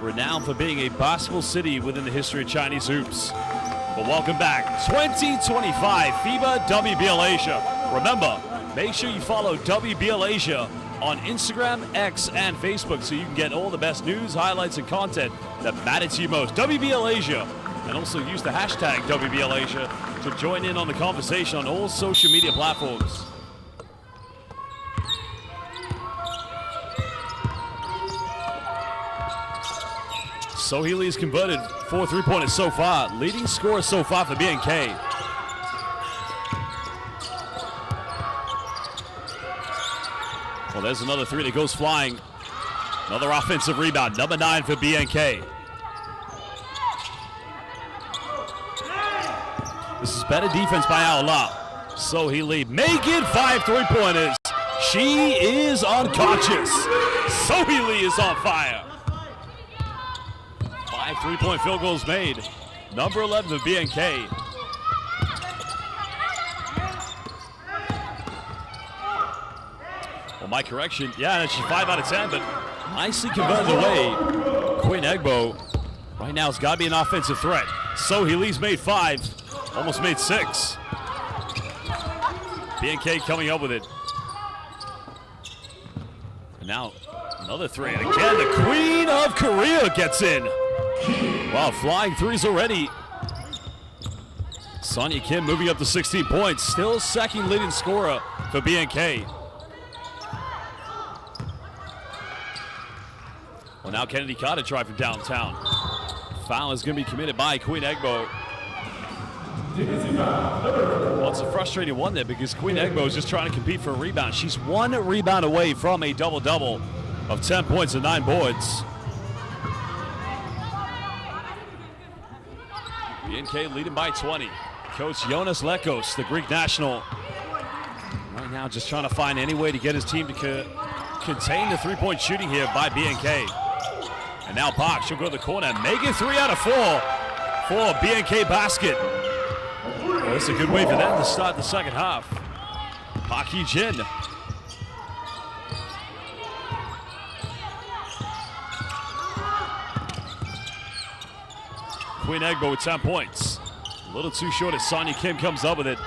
renowned for being a basketball city within the history of Chinese hoops. Well, welcome back. 2025 FIBA WBL Asia. Remember, make sure you follow WBL Asia on Instagram, X, and Facebook so you can get all the best news, highlights, and content that matter to you most. WBL Asia. And also use the hashtag WBL Asia to join in on the conversation on all social media platforms. So-hee Lee's converted 4 3-pointers so far. Leading scorer so far for BNK. Well, there's another 3 that goes flying. Another offensive rebound. Number 9 for BNK. This is better defense by Al Hilal. So-hee Lee making 5 3-pointers. She is unconscious. So-hee Lee is on fire. 5 3-point field goals made. Number 11 of BNK. Well, my correction. Yeah, she's 5 out of 10, but nicely converted away. Queen Egbo right now has got to be an offensive threat. So-hee Lee's made 5. Almost made 6. BNK coming up with it. And now another 3. And again, the Queen of Korea gets in. Wow, flying 3s already. Sonia Kim moving up to 16 points. Still second leading scorer for BNK. Well, now Kennedy Carter try from downtown. Foul is going to be committed by Queen Egbo. Well, it's a frustrating one there because Queen Egbo is just trying to compete for a rebound. She's 1 rebound away from a double-double of 10 points and 9 boards. BNK leading by 20. Coach Jonas Lekos, the Greek national, right now just trying to find any way to get his team to contain the 3-point shooting here by BNK. And now Park, she'll go to the corner, make it 3 out of 4 for BNK basket. Well, this is a good way for them to start the second half. Park Hee-jin. Queen Egbo with 10 points. A little too short as Sonia Kim comes up with it.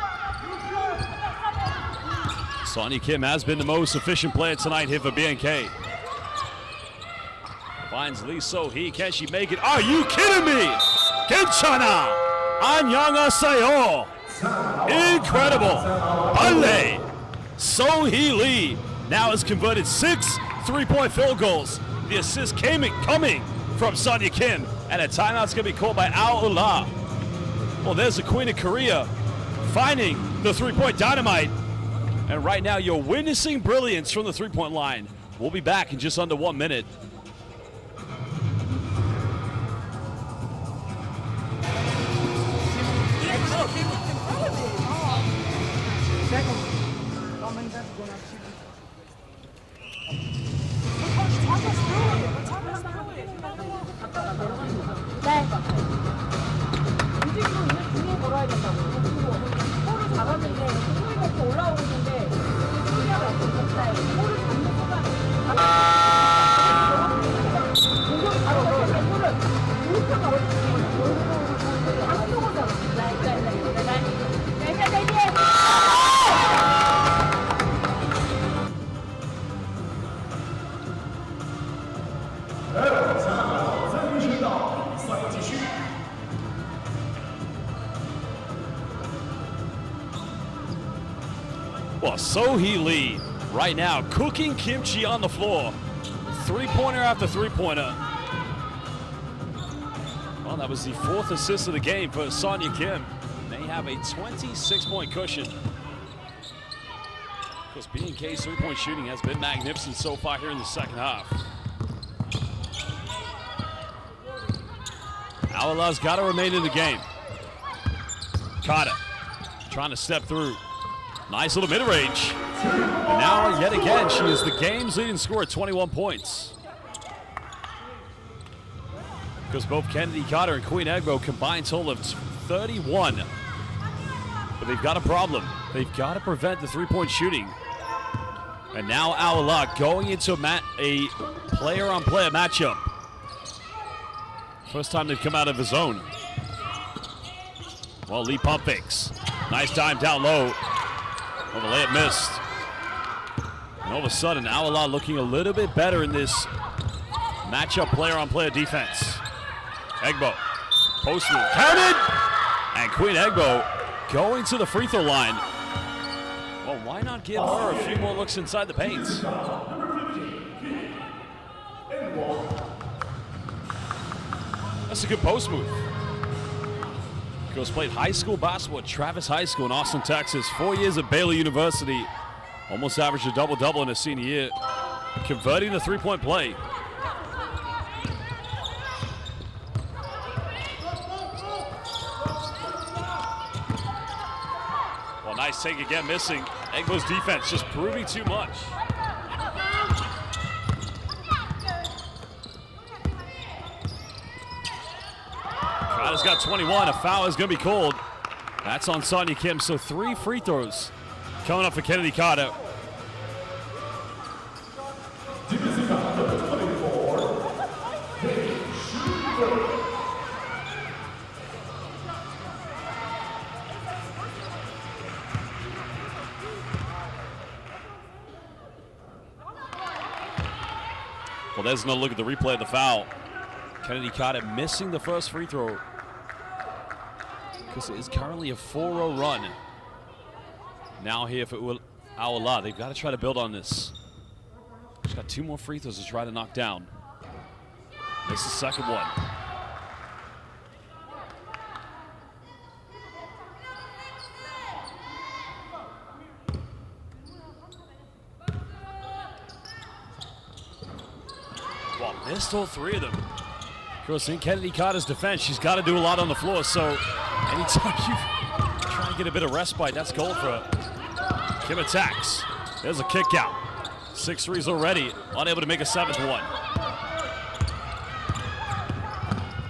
Sonia Kim has been the most efficient player tonight here for BNK. Finds Lee So-hee. Can she make it? Are you kidding me? Kenchana! Annyeonghaseyo! Incredible! Ballet! So-hee Lee now has converted 6 3-point field goals. The assist coming from Sonia Kim, and a timeout's going to be called by Al Hilal. Well, there's the Queen of Korea finding the three-point dynamite. And right now, you're witnessing brilliance from the three-point line. We'll be back in just under 1 minute. Well, So-hee Lee right now cooking kimchi on the floor. Three-pointer after three-pointer. Well, that was the 4th assist of the game for Sonya Kim. They have a 26-point cushion. Of course, BNK's three-point shooting has been magnificent so far here in the second half. Awalah's got to remain in the game. Carter trying to step through. Nice little mid-range. And now, yet again, she is the game's leading scorer at 21 points. Because both Kennedy Carter and Queen Egbo combined total of 31. But they've got a problem. They've got to prevent the three-point shooting. And now Awalah going into a player-on-player matchup. First time they've come out of the zone. Well, Lee pump fakes. Nice dime down low. Well, the layup missed. And all of a sudden, Awalah looking a little bit better in this matchup player-on-player defense. Egbo, post move, counted! And Queen Egbo going to the free throw line. Well, why not give her a few more looks inside the paint? That's a good post move. Goes played high school basketball at Travis High School in Austin, Texas. 4 years at Baylor University. Almost averaged a double-double in his senior year. Converting the three-point play. Well, nice take again, missing. Egbo's defense just proving too much. Carter's got 21. A foul is going to be called. That's on Sonya Kim. So 3 free throws coming up for Kennedy Carter. Well, there's no look at the replay of the foul. Kennedy Carter missing the first free throw because it is currently a 4-0 run. Now here for Awalah. They've got to try to build on this. She's got 2 more free throws to try to knock down. This is the second one. Well, missed all 3 of them. Of course, in Kennedy Carter's defense, she's got to do a lot on the floor. So anytime you try and get a bit of respite, that's gold for her. Kim attacks. There's a kick out. 6 threes already. Unable to make a 7th one.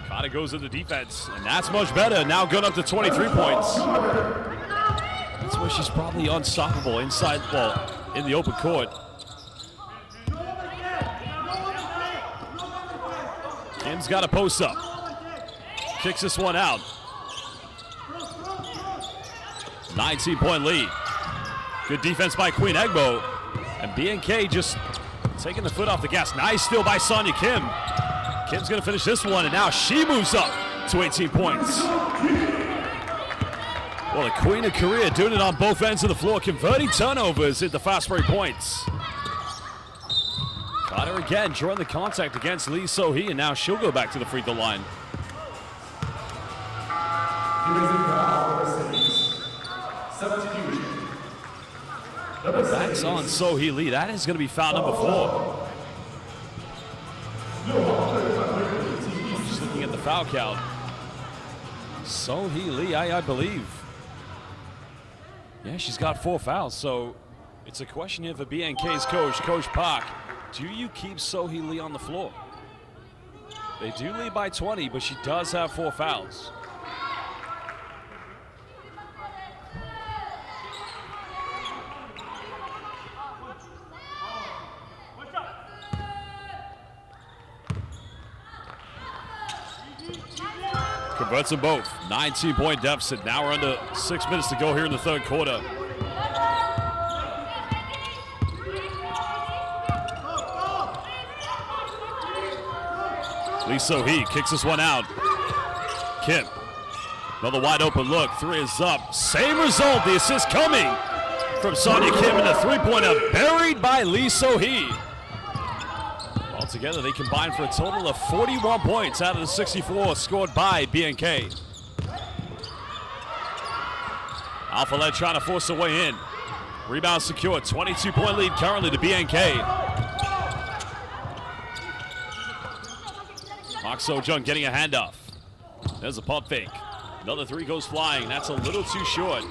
Carter goes into defense, and that's much better. Now going up to 23 points. That's where she's probably unstoppable inside, well, in the open court. Kim's got a post up. Kicks this one out. 19-point lead. Good defense by Queen Egbo. And BNK just taking the foot off the gas. Nice steal by Sonya Kim. Kim's going to finish this one, and now she moves up to 18 points. Well, the Queen of Korea doing it on both ends of the floor, converting turnovers into fast break points. Carter again drawing the contact against Lee So-hee, and now she'll go back to the free throw line. Erasing foul for the Saints. Substitution. That's on So-Hee Lee. That is going to be foul number 4. Just looking at the foul count. So-Hee Lee, I believe. Yeah, she's got 4 fouls, so it's a question here for BNK's coach, Coach Park. Do you keep So-Hee Lee on the floor? They do lead by 20, but she does have 4 fouls. Converts them both. 19-point deficit. Now we're under 6 minutes to go here in the third quarter. Lee So-Hee kicks this one out. Kim. Another wide open look. 3 is up. Same result. The assist coming from Sonia Kim, and the three-pointer buried by Lee So-Hee. Altogether, they combined for a total of 41 points out of the 64 scored by BNK. Alphalette trying to force her way in. Rebound secured. 22-point lead currently to BNK. Park So-jung getting a handoff. There's a pump fake. Another 3 goes flying. That's a little too short.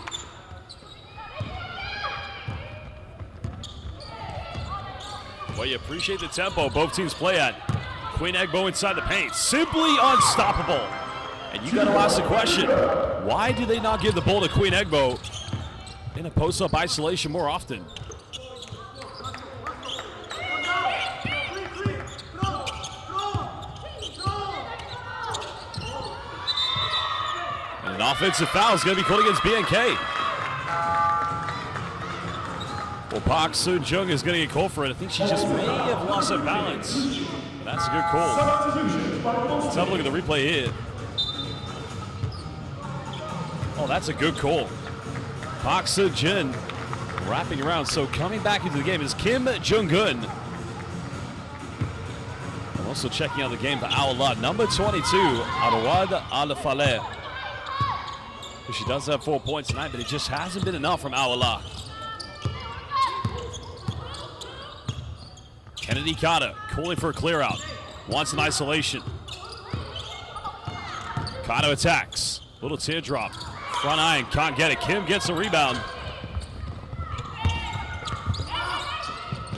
Well, you appreciate the tempo both teams play at. Queen Egbo inside the paint. Simply unstoppable. And you got to ask the question, why do they not give the ball to Queen Egbo in a post-up isolation more often? And an offensive foul is going to be called against BNK. Well, Park So-jung is going to get called for it. I think she just may have lost her balance. But that's a good call. Let's have a look at the replay here. Oh, that's a good call. Park So-jung wrapping around. So coming back into the game is Kim Jung-gun. I'm also checking out the game for Awala. Number 22, Arwad Al-Faleh. She does have 4 points tonight, but it just hasn't been enough from Awala. Kennedy Carter calling for a clear out. Wants an isolation. Carter attacks. Little teardrop. Front iron, can't get it. Kim gets a rebound.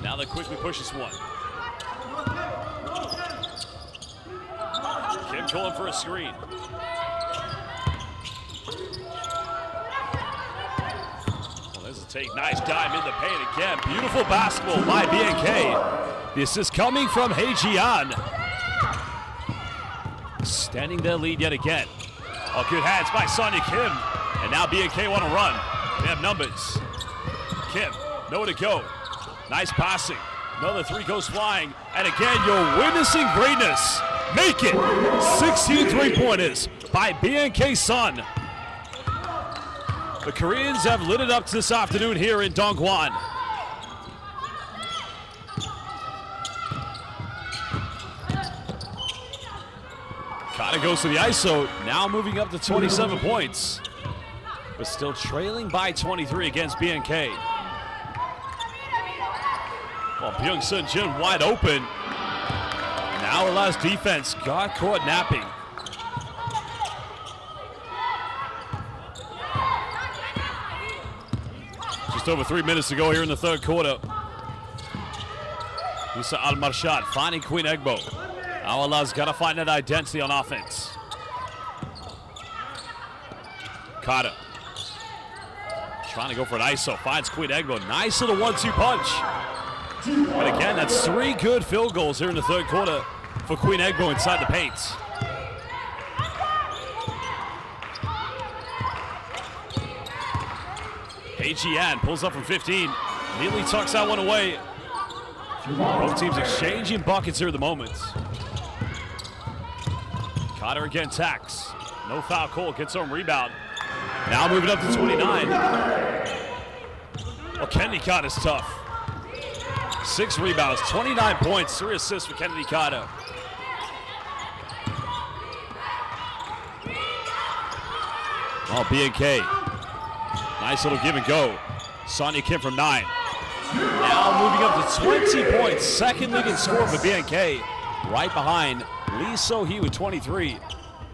Now they quickly push this one. Kim calling for a screen. Well, there's a take. Nice dime in the paint again. Beautiful basketball by BNK. The assist coming from Hei Jian. Extending their lead yet again. Oh, good hands by Sonia Kim. And now BNK want to run. They have numbers. Kim, nowhere to go. Nice passing. Another 3 goes flying. And again, you're witnessing greatness. Make it. 16 3-pointers by BNK Sun. The Koreans have lit it up this afternoon here in Dongguan. Carter goes to the ISO, now moving up to 27 points, but still trailing by 23 against BNK. Well, Byung-sun Jin wide open. Now Awala's defense got caught napping. Just over 3 minutes to go here in the third quarter. Musa Al-Marshad finding Queen Egbo. Awala's got to find that identity on offense. Carter trying to go for an ISO, finds Queen Egbo. Nice little 1-2 punch. But again, that's 3 good field goals here in the third quarter for Queen Egbo inside the paint. Hei Jian pulls up from 15. Neatly tucks that one away. Both teams exchanging buckets here at the moment. Carter again tacks. No foul call, gets home rebound. Now moving up to 29. Well, Kennedy Carter's tough. 6 rebounds, 29 points, 3 assists for Kennedy Carter. Oh, BNK. Nice little give and go. Sonia Kim from 9. Now moving up to 20 points. Second leading score for BNK. Right behind Lee So-hee with 23.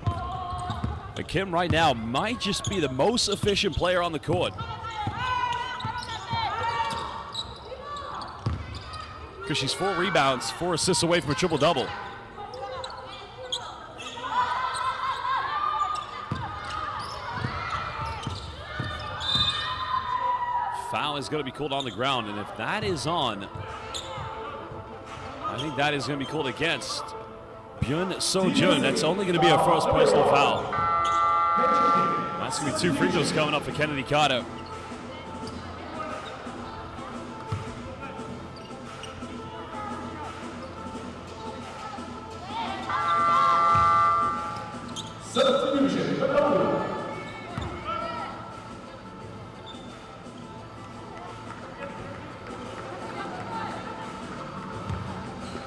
But Kim right now might just be the most efficient player on the court. Because she's 4 rebounds, 4 assists away from a triple-double. Foul is going to be called on the ground, and if that is on, I think that is going to be called against Byun So-jun. That's only going to be her first personal foul. That's going to be 2 free throws coming up for Kennedy Carter.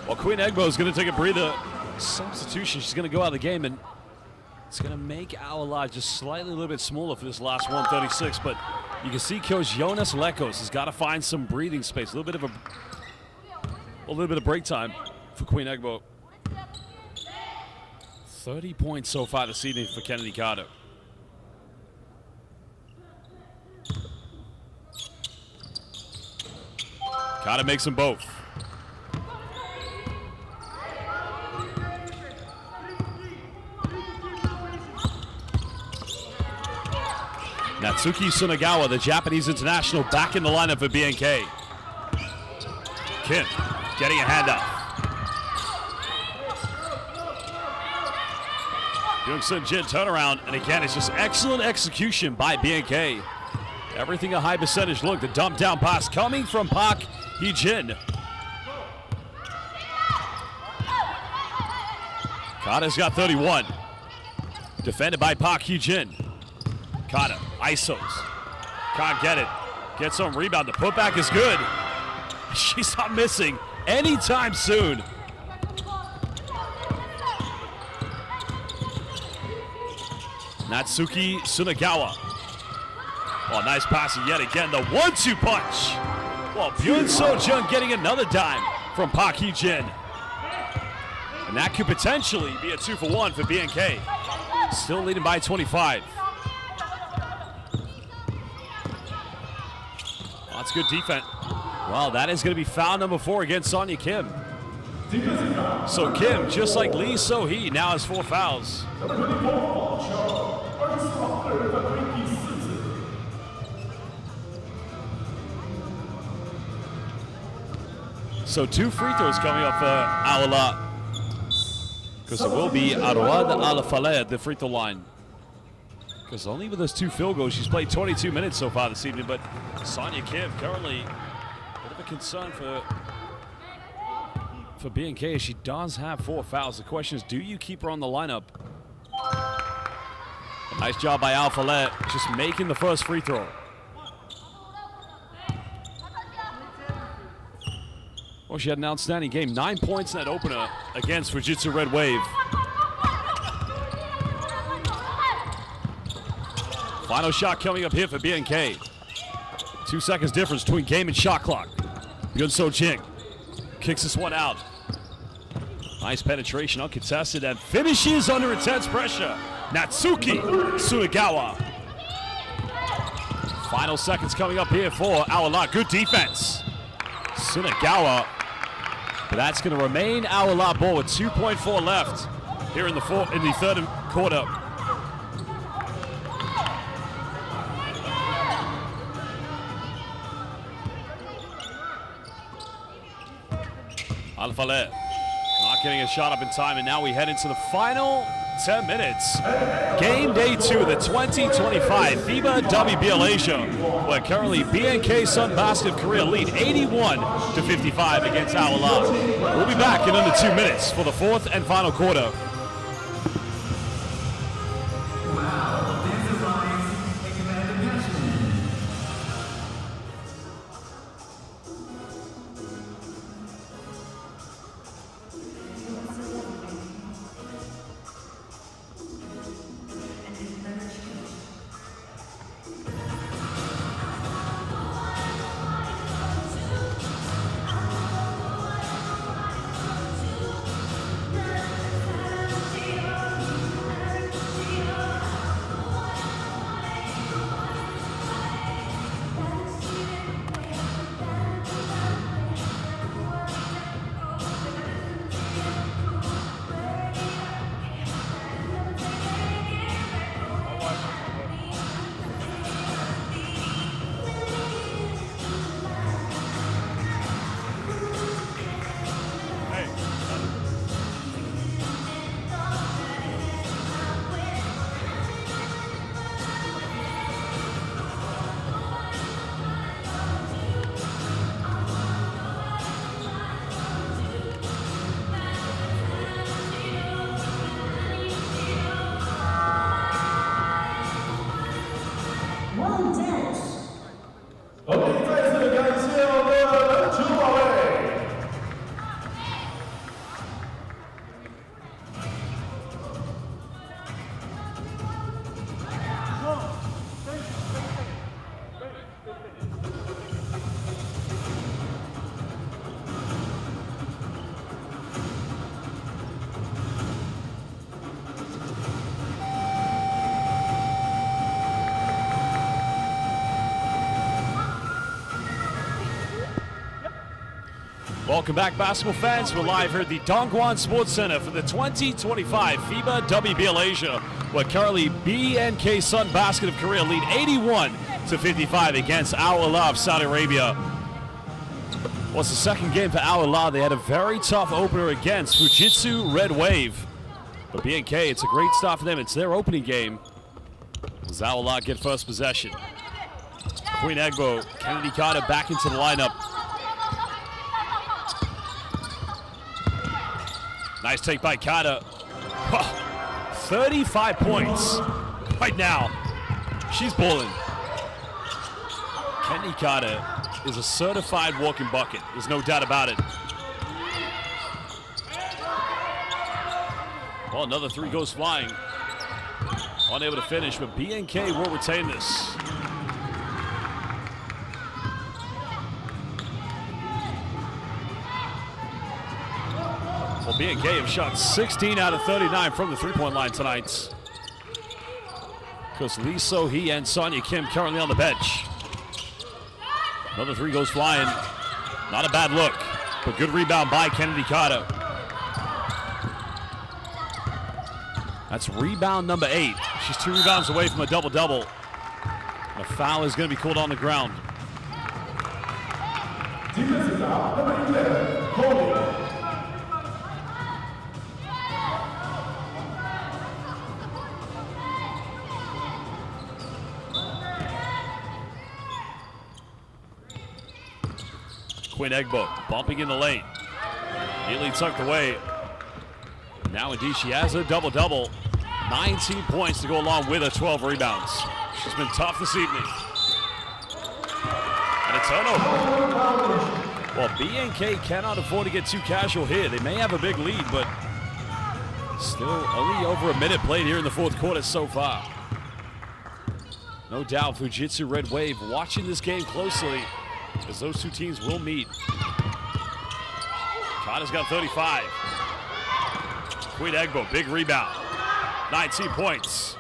Well, Queen Egbo is going to take a breather. Substitution, she's going to go out of the game, and it's going to make our lot just slightly a little bit smaller for this last 136, but you can see Coach Jonas Lekos has got to find some breathing space, a little bit of break time for Queen Egbo. 30 points so far this evening for Kennedy Carter. Carter makes them both. Natsuki Sunagawa, the Japanese international, back in the lineup for BNK. Kim getting a handoff. Young-sun Jin turnaround, and again, it's just excellent execution by BNK. Everything a high percentage look. The dump down pass coming from Park Hee-jin. Carter's got 31. Defended by Park Hee-jin. Carter isos. Can't get it. Gets on rebound. The putback is good. She's not missing anytime soon. Natsuki Sunagawa. Oh, nice passing yet again. The 1-2 punch. Well, Byun So-jun getting another dime from Park Hee-jin. And that could potentially be a 2-for-1 for BNK. Still leading by 25. That's good defense. Well, that is going to be foul number 4 against Sonia Kim. So Kim, just like Lee So-hee, now has 4 fouls. So 2 free throws coming up for Awala. Because it will be Arwad Al-Faleh at the free throw line. Because only with those 2 field goals, she's played 22 minutes so far this evening. But Sonia Kim currently a bit of a concern for BNK. She does have 4 fouls. The question is, do you keep her on the lineup? Nice job by Al-Faleh, just making the first free throw. Well, she had an outstanding game. 9 points in that opener against Fujitsu Red Wave. Final shot coming up here for BNK. 2 seconds difference between game and shot clock. Byun So-jin kicks this one out. Nice penetration, uncontested, and finishes under intense pressure. Natsuki Sunagawa. Final seconds coming up here for Awala. Good defense. Sunagawa. But that's going to remain Awala ball with 2.4 left here in the third quarter. Al-Faleh not getting a shot up in time, and now we head into the final 10 minutes. Game day 2, the 2025 FIBA WBL Asia, where currently BNK Sun Basket of Korea lead 81-55 against Awala. We'll be back in under 2 minutes for the 4th and final quarter. Welcome back, basketball fans. We're live here at the Dongguan Sports Center for the 2025 FIBA WBL Asia, where currently BNK Sun Basket of Korea lead 81-55 against Al Hilal of Saudi Arabia. Well, it's the second game for Al Hilal. They had a very tough opener against Fujitsu Red Wave. But BNK, it's a great start for them. It's their opening game. Does Al Hilal get first possession? Queen Egbo, Kennedy Carter back into the lineup. Nice take by Carter. 35 points right now. She's balling. Kennedy Carter is a certified walking bucket. There's no doubt about it. Well, another three goes flying. Unable to finish, but BNK will retain this. Well, BNK have shot 16 out of 39 from the three-point line tonight. Because Lee So-hee and Sonia Kim currently on the bench. Another three goes flying. Not a bad look, but good rebound by Kennedy Carter. That's rebound number 8. She's 2 rebounds away from a double-double. A foul is going to be called on the ground. Defensive foul, number 11, holding. Quinn Egbo bumping in the lane. Neatly tucked away. Now indeed she has a double-double. 19 points to go along with her 12 rebounds. She's been tough this evening. And a turnover. Well, BNK cannot afford to get too casual here. They may have a big lead, but still only over a minute played here in the fourth quarter so far. No doubt Fujitsu Red Wave watching this game closely, as those two teams will meet. Carter's got 35. Queen Egbo, big rebound. 19 points.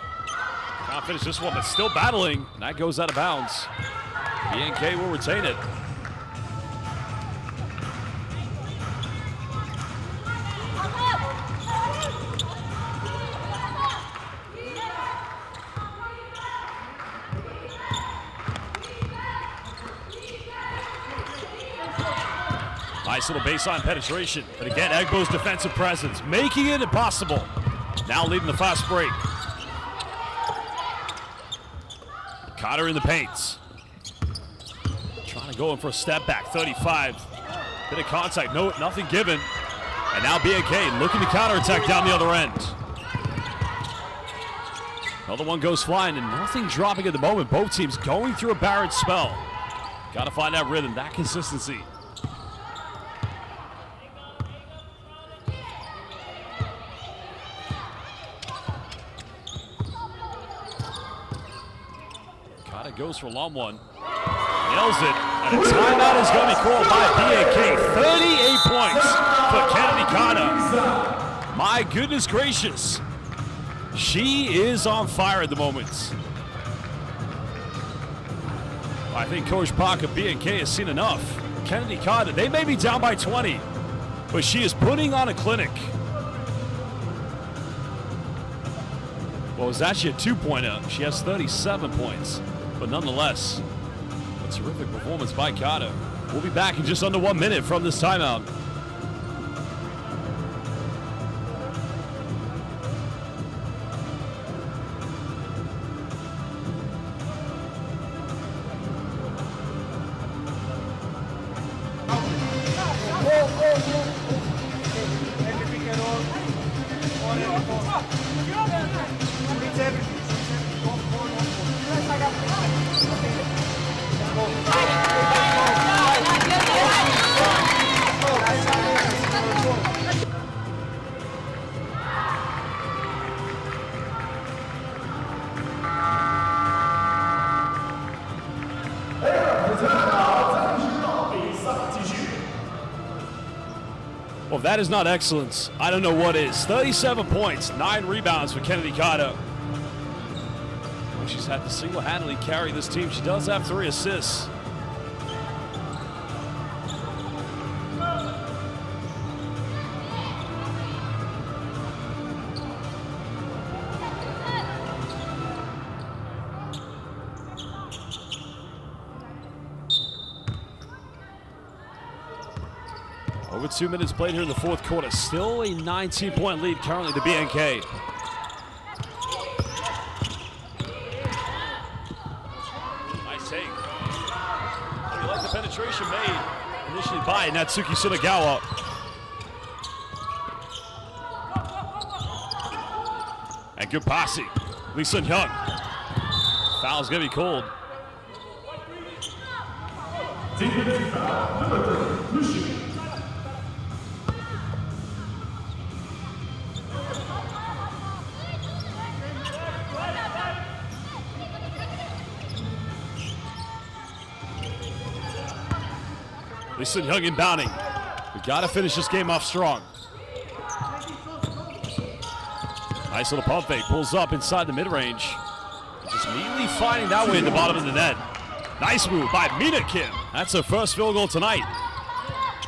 Can't finish this one, but still battling. And that goes out of bounds. BNK will retain it. Nice little baseline penetration. But again, Egbo's defensive presence, making it impossible. Now leading the fast break. Carter in the paints. Trying to go in for a step back, 35. Bit of contact, nothing given. And now BNK looking to counterattack down the other end. Another one goes flying and nothing dropping at the moment. Both teams going through a barren spell. Got to find that rhythm, that consistency. Carter goes for a long one. Nails it. And a timeout is going to be called by BNK. 38 points for Kennedy Carter. My goodness gracious. She is on fire at the moment. I think Coach Park of BNK has seen enough. Kennedy Carter, they may be down by 20, but she is putting on a clinic. Well, it was actually a two-pointer. She has 37 points, but nonetheless, a terrific performance by Carter. We'll be back in just under 1 minute from this timeout. Well, if that is not excellence, I don't know what is. 37 points, 9 rebounds for Kennedy Carter. She's had to single-handedly carry this team. She does have 3 assists. Over 2 minutes played here in the fourth quarter. Still a 19-point lead currently to BNK. Nice take. You like the penetration made initially by Natsuki Sunagawa. And good passing. Lee Sun Hyung. Foul's going to be called. Defensive foul, number 3, Lucian. Lee Sun Hyung inbounding. We got to finish this game off strong. Nice little pump fake. Pulls up inside the mid-range. Just neatly finding that way in the bottom of the net. Nice move by Mina Kim. That's her first field goal tonight.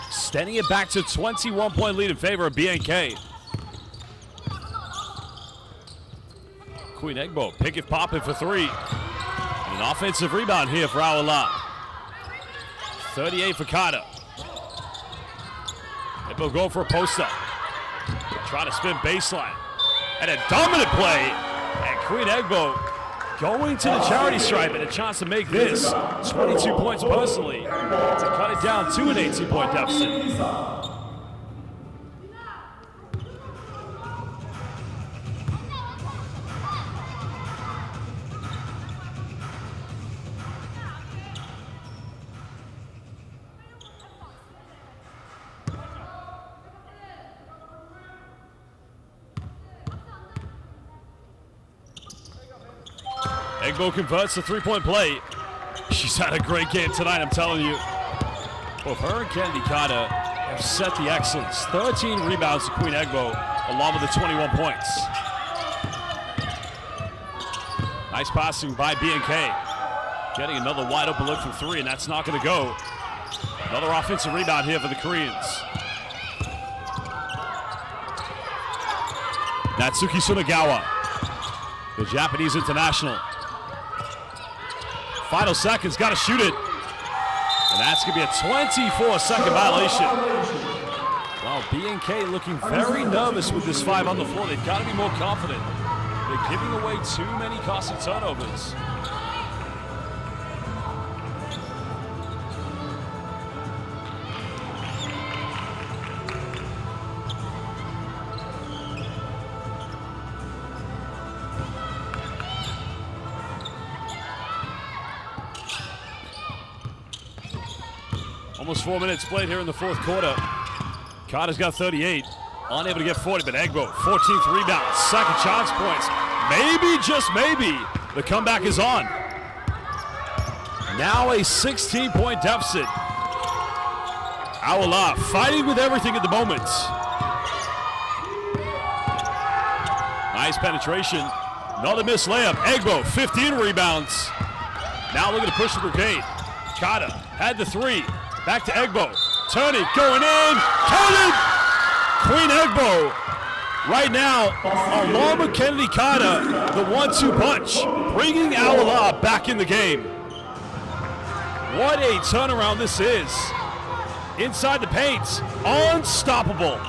Extending it back to 21-point lead in favor of BNK. Queen Egbo, pick it, pop it for three. And an offensive rebound here for Awala. 38 for Kata. Egbo go for a post-up. Try to spin baseline. And a dominant play. And Queen Egbo going to the charity stripe and a chance to make this 22 points personally to cut it down to an 18-point deficit. Egbo converts the three-point play. She's had a great game tonight, I'm telling you. Both her and Kennedy Kata have set the excellence. 13 rebounds to Queen Egbo, along with the 21 points. Nice passing by BNK. Getting another wide open look from three, and that's not going to go. Another offensive rebound here for the Koreans. Natsuki Sunagawa, the Japanese international. Final seconds, got to shoot it. And that's going to be a 24-second violation. Well, BNK looking very nervous with this five on the floor. They've got to be more confident. They're giving away too many costly turnovers. Almost 4 minutes played here in the fourth quarter. Carter's got 38. Unable to get 40, but Egbo, 14th rebound, second chance points. Maybe, just maybe, the comeback is on. Now a 16-point deficit. Awala fighting with everything at the moment. Nice penetration. Another missed layup. Egbo, 15 rebounds. Now looking to push the brigade. Carter had the three. Back to Egbo. Turning, going in. Counted! Queen Egbo right now, along with Kennedy Kata, the 1-2 punch, bringing Awala back in the game. What a turnaround this is. Inside the paint, unstoppable.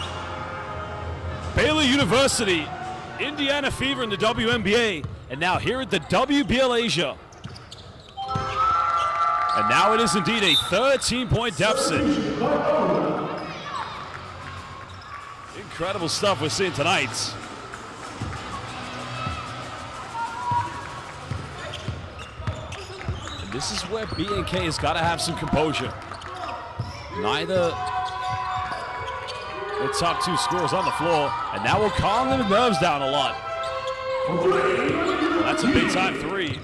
Baylor University, Indiana Fever in the WNBA, and now here at the WBL Asia. And now it is indeed a 13-point deficit. Incredible stuff we're seeing tonight. And this is where BNK has got to have some composure. Neither the top two scorers on the floor, and that will calm their nerves down a lot. That's a big-time three.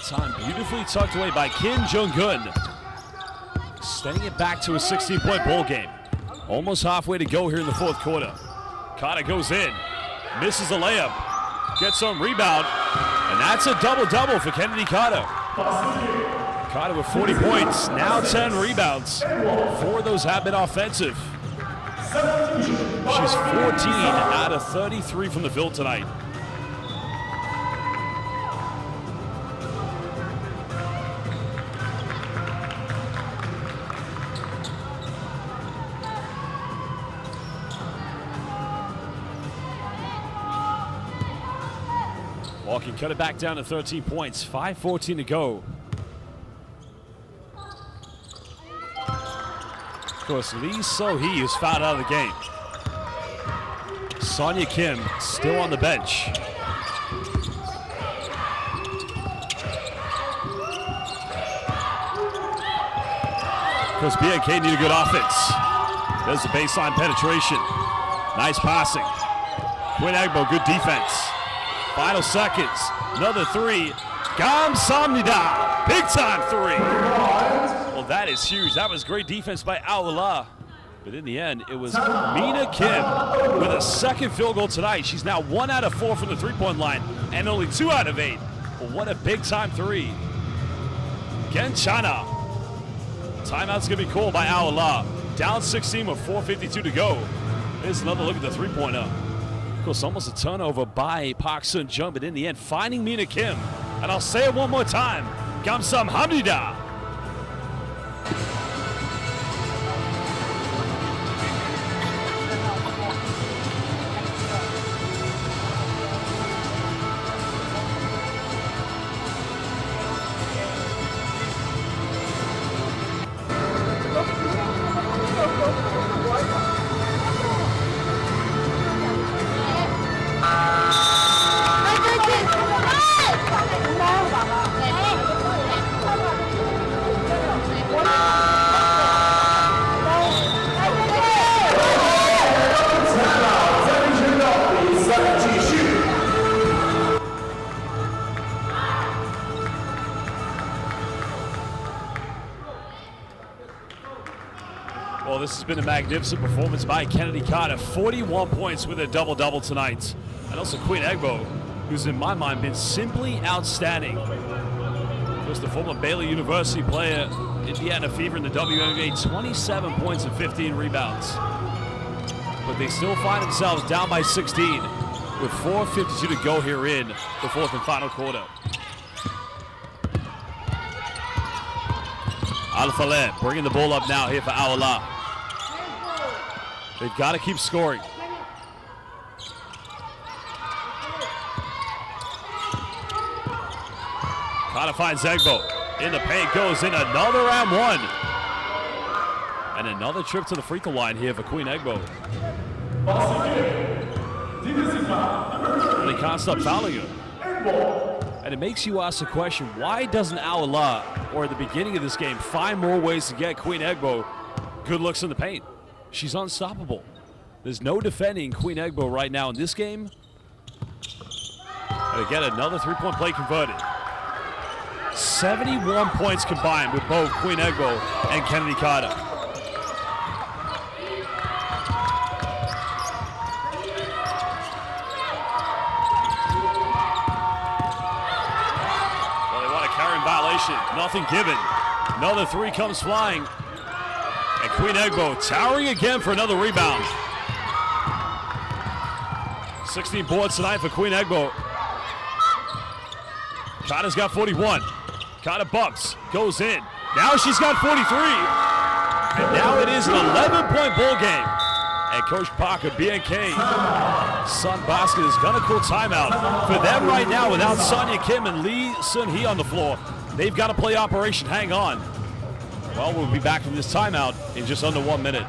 Time beautifully tucked away by Kim Jong-un. Extending it back to a 16-point ball game. Almost halfway to go here in the fourth quarter. Kata goes in, misses a layup, gets some rebound, and that's a double-double for Kennedy Kata. Kata with 40 points, now 10 rebounds. 4 of those have been offensive. She's 14 out of 33 from the field tonight. Walking cut it back down to 13 points. 5:14 to go. Of course, Lee So-hee is fouled out of the game. Sonia Kim still on the bench. Because BNK need a good offense. There's the baseline penetration. Nice passing. Quinn Egbo, good defense. Final seconds. Another three. Gamsamnida. Big time three. Well, that is huge. That was great defense by Al-Ala. But in the end, it was Mina Kim with a second field goal tonight. She's now 1 out of 4 from the three-point line and only 2 out of 8. But what a big-time three. Genchana. Timeout's going to be called by Al-Ala. Down 16 with 4:52 to go. Here's another look at the three-pointer. Of course, almost a turnover by Park Sun-jung, but in the end, finding Mina Kim. And I'll say it one more time. Gamsamnida. Well, this has been a magnificent performance by Kennedy Carter. 41 points with a double-double tonight. And also Quinn Egbo, who's in my mind been simply outstanding. Of course, the former Baylor University player, Indiana Fever in the WNBA, 27 points and 15 rebounds. But they still find themselves down by 16 with 4:52 to go here in the fourth and final quarter. Al-Faleh bringing the ball up now here for Al-Ala. They've got to keep scoring. Carter finds Egbo. In the paint goes in another and one. And another trip to the free throw line here for Queen Egbo. And they can't stop fouling her. And it makes you ask the question, why doesn't Al-Ala, or at the beginning of this game, find more ways to get Queen Egbo good looks in the paint? She's unstoppable. There's no defending Queen Egbo right now in this game. And again, another three-point play converted. 71 points combined with both Queen Egbo and Kennedy Carter. Well, they want a carrying violation. Nothing given. Another three comes flying. And Queen Egbo towering again for another rebound. 16 boards tonight for Queen Egbo. Carter's got 41. Carter bumps, goes in. Now she's got 43. And now it is an 11-point ball game. And Coach Parker, BNK, Sun Basket is gonna call timeout. For them right now, without Sonia Kim and Lee Sun-hee on the floor, they've got to play Operation Hang On. Well, we'll be back from this timeout in just under 1 minute.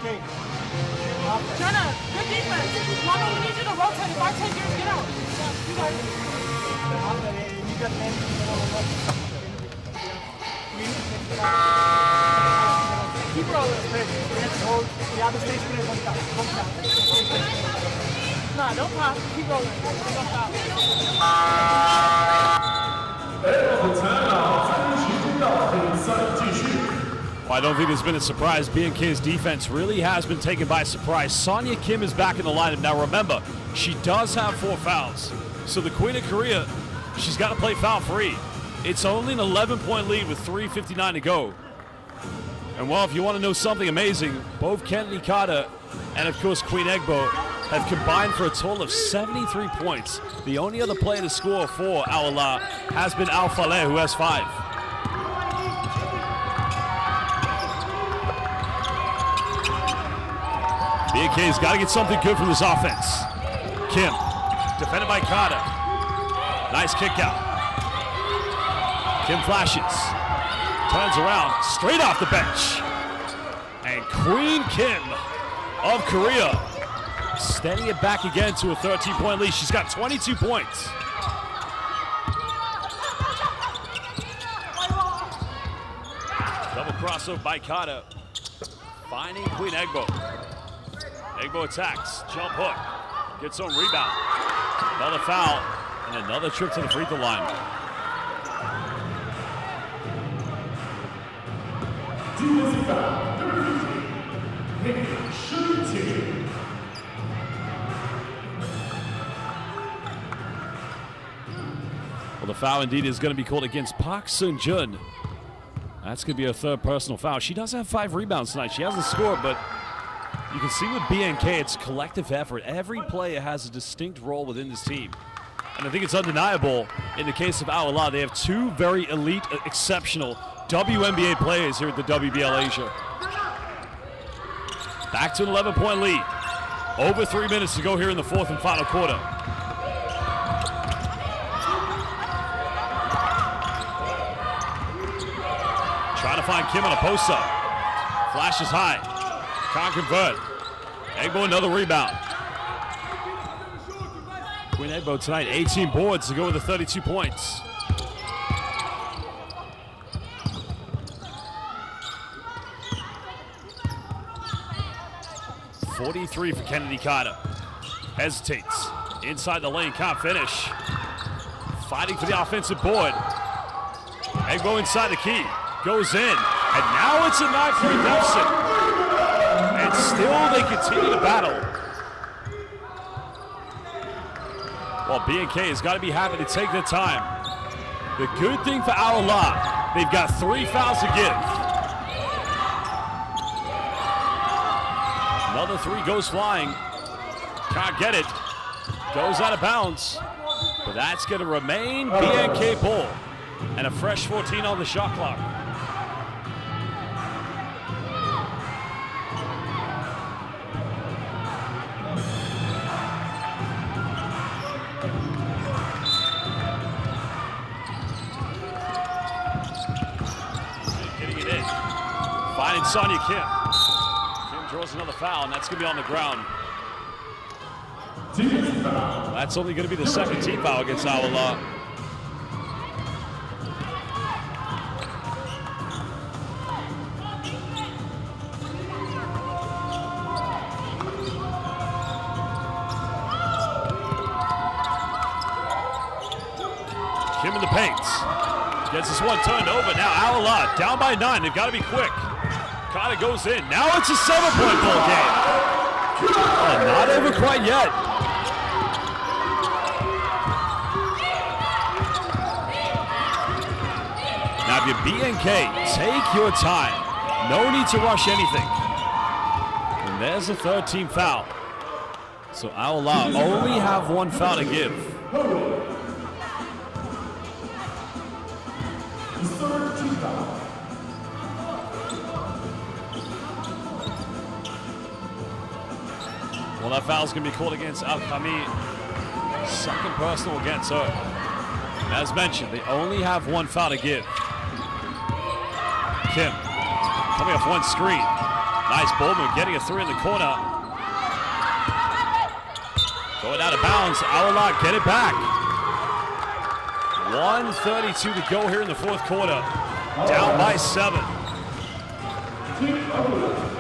Okay. Jenna, good defense. Mama, we need you to rotate. If I take yours, get out. You guys. Keep rolling. Nah, don't pop. Keep rolling. Don't pop. Well, I don't think there's been a surprise. BNK's defense really has been taken by surprise. Sonia Kim is back in the lineup. Now remember, she does have 4 fouls. So the Queen of Korea, she's got to play foul free. It's only an 11-point lead with 3:59 to go. And well, if you want to know something amazing, both Kennedy Carter and of course Queen Egbo have combined for a total of 73 points. The only other player to score for Awala has been Al Faleh, who has 5. BNK's got to get something good from this offense. Kim, defended by Carter. Nice kick out. Kim flashes, turns around, straight off the bench. And Queen Kim of Korea steadying it back again to a 13-point lead. She's got 22 points. Double crossover by Carter, finding Queen Egbo. Egbo attacks, jump hook, gets on rebound. Another foul, and another trip to the free throw line. Defensive foul, number 15, shooting team. Well, the foul indeed is going to be called against Park Seung-jun. That's going to be her third personal foul. She does have 5 rebounds tonight. She hasn't scored, but you can see with BNK, it's collective effort. Every player has a distinct role within this team. And I think it's undeniable in the case of Awala. They have 2 very elite, exceptional WNBA players here at the WBL Asia. Back to an 11-point lead. Over 3 minutes to go here in the 4th and final quarter. Trying to find Kim on a post-up. Flashes high. Can't convert. Egbo another rebound. Queen Egbo tonight, 18 boards to go with the 32 points. .43 for Kennedy Carter. Hesitates. Inside the lane, can't finish. Fighting for the offensive board. Egbo inside the key. Goes in. And now it's a 9-point deficit. And still they continue to battle. Well, BNK has got to be happy to take their time. The good thing for Awala, they've got 3 fouls to give. Another 3 goes flying. Can't get it. Goes out of bounds. But that's going to remain BNK ball. And a fresh 14 on the shot clock. Getting it in. Finding Sonia Kim. Kim draws another foul, and that's going to be on the ground. That's only going to be the second team foul against Awala. Kim in the paint. Gets this one turned over. Now Awala down by 9. They've got to be quick. Carter goes in. Now it's a 7-point ball game. Oh, not over quite yet. Now if you're BNK, take your time. No need to rush anything. And there's a 3rd team foul. So Awala only have 1 foul to give. Well, that foul's going to be called against Al-Khami. 2nd personal against her. As mentioned, they only have 1 foul to give. Kim coming off 1 screen. Nice ball move, getting a 3 in the corner. Going out of bounds. Awala get it back. 1:32 to go here in the 4th quarter. Down by 7.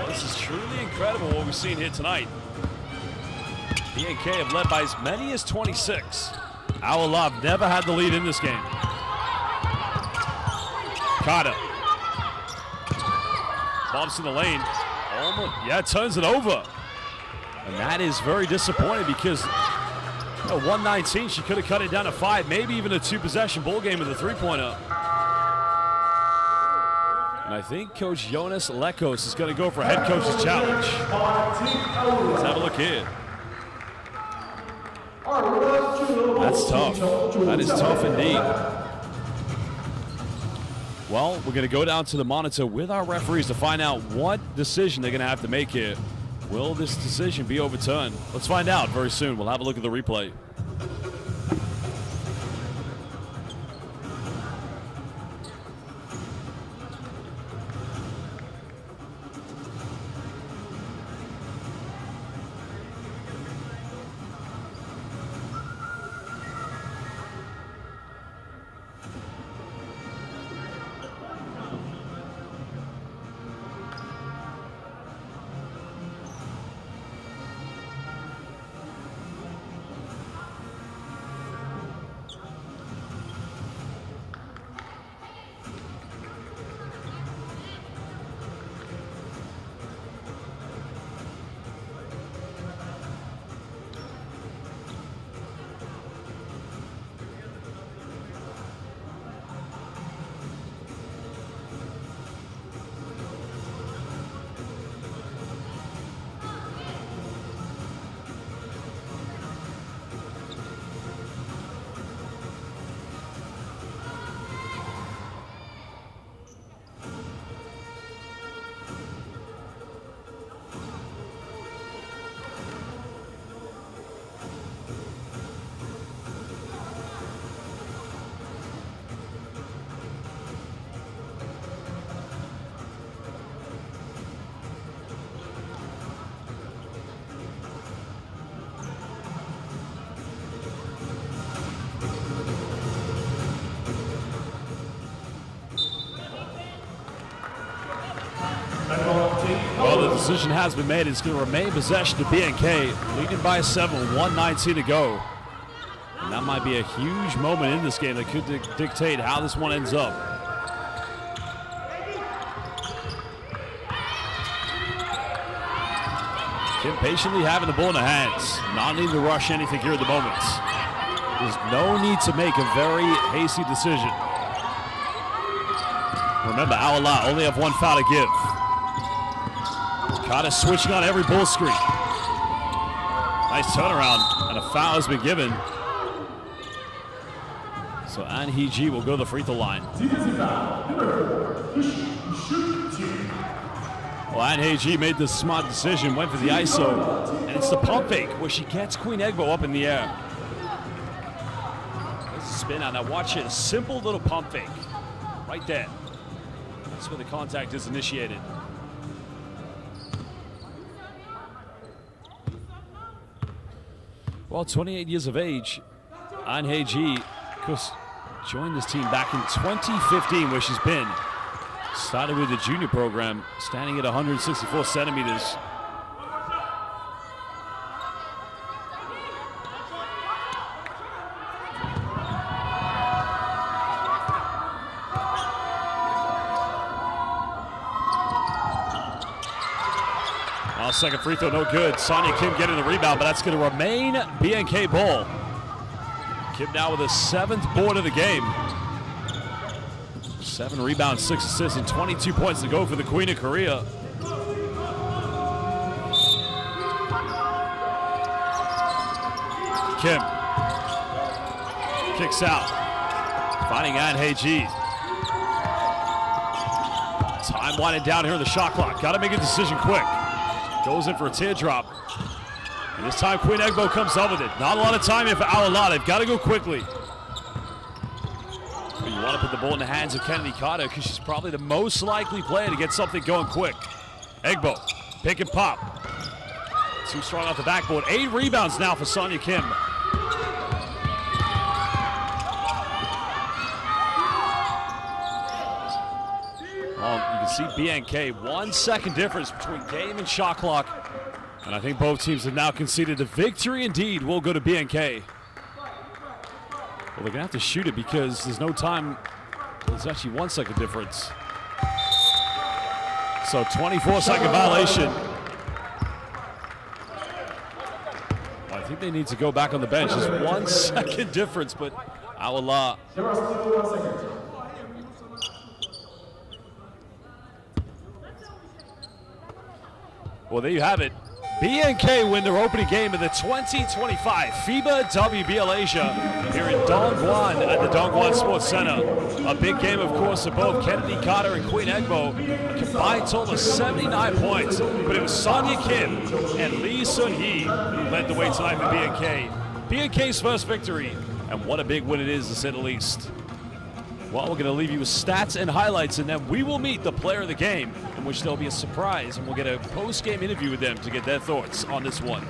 This is truly incredible what we've seen here tonight. BNK have led by as many as 26. Awala have never had the lead in this game. Carter. Bumps in the lane. Almost, yeah, turns it over. And that is very disappointing because At 119, she could have cut it down to 5, maybe even a 2-possession ball game with a 3-pointer. And I think Coach Jonas Lekos is going to go for head coach's challenge. Let's have a look here. That's tough. That is tough indeed. Well, we're going to go down to the monitor with our referees to find out what decision they're going to have to make here. Will this decision be overturned? Let's find out very soon. We'll have a look at the replay. Well, the decision has been made. It's going to remain possession to BNK, leading by 7, 1:19 to go. And that might be a huge moment in this game that could dictate how this one ends up. Kim patiently having the ball in the hands, not needing to rush anything here at the moment. There's no need to make a very hasty decision. Remember, Awala only have 1 foul to give. Carter switching on every ball screen. Nice turnaround, and a foul has been given. So An Hee-ji will go to the free throw line. Well, An Hee-ji made the smart decision, went for the ISO, and it's the pump fake where she gets Queen Egbo up in the air. There's a spin out. Now watch it, a simple little pump fake right there. That's where the contact is initiated. Well, 28 years of age, An Hee-ji, of course, joined this team back in 2015, where she's been. Started with the junior program, standing at 164 centimeters. Second free throw, no good. Sonia Kim getting the rebound, but that's going to remain BNK ball. Kim now with a 7th board of the game. 7 rebounds, 6 assists, and 22 points to go for the Queen of Korea. Kim kicks out, finding An Hee-ji. Time winding down here in the shot clock. Got to make a decision quick. Goes in for a teardrop. And this time Queen Egbo comes up with it. Not a lot of time here for Awala. They've got to go quickly. But you want to put the ball in the hands of Kennedy Carter because she's probably the most likely player to get something going quick. Egbo, pick and pop. Too strong off the backboard. 8 rebounds now for Sonia Kim. See BNK, 1 second difference between game and shot clock. And I think both teams have now conceded the victory indeed will go to BNK. Well, they're gonna have to shoot it because there's no time. There's actually 1 second difference. So 24-second violation. I think they need to go back on the bench. Just 1 second difference, but Awala. There are still 1 second. Well, there you have it. BNK win their opening game of the 2025 FIBA WBL Asia here in Dongguan at the Dongguan Sports Center. A big game, of course, of both Kennedy Carter and Queen Egbo. A combined total of 79 points, but it was Sonia Kim and Lee Sun-hee who led the way tonight for BNK. BNK's first victory, and what a big win it is, to say the least. Well, we're going to leave you with stats and highlights, and then we will meet the player of the game, in which there'll be a surprise, and we'll get a post-game interview with them to get their thoughts on this one.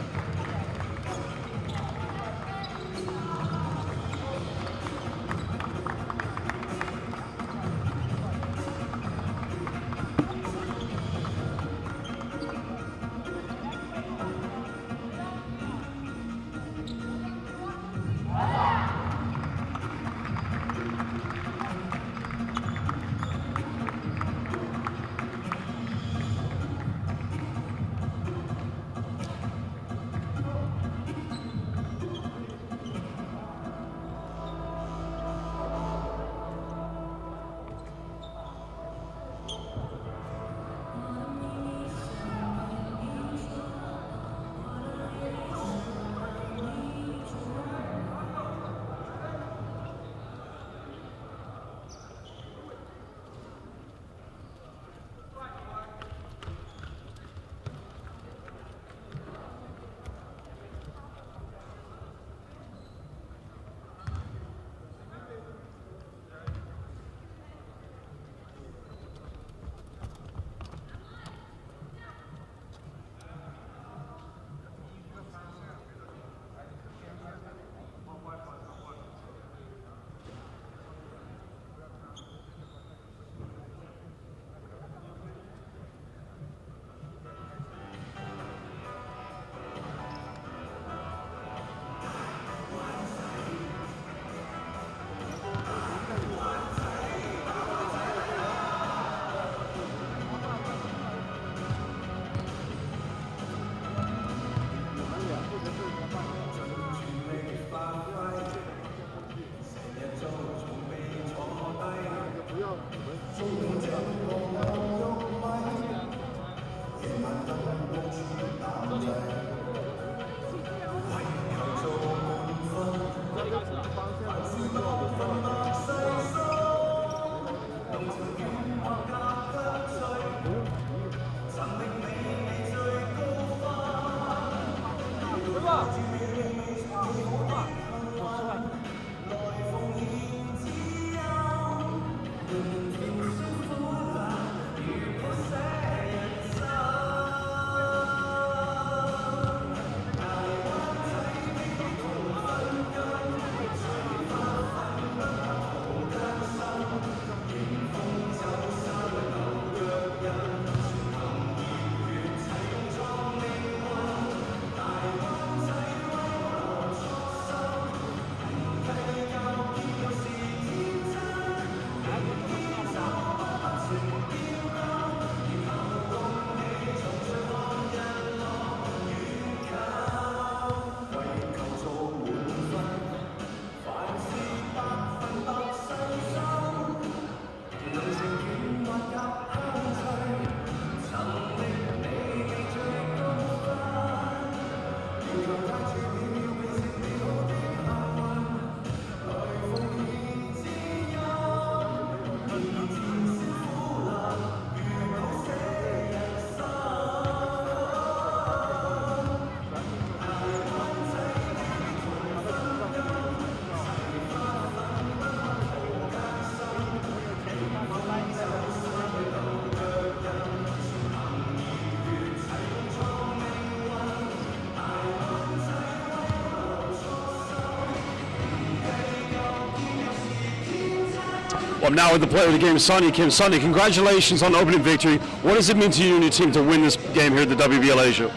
Well, I'm now with the player of the game, Sonia Kim. Sonia, congratulations on the opening victory. What does it mean to you and your team to win this game here at the WBL Asia?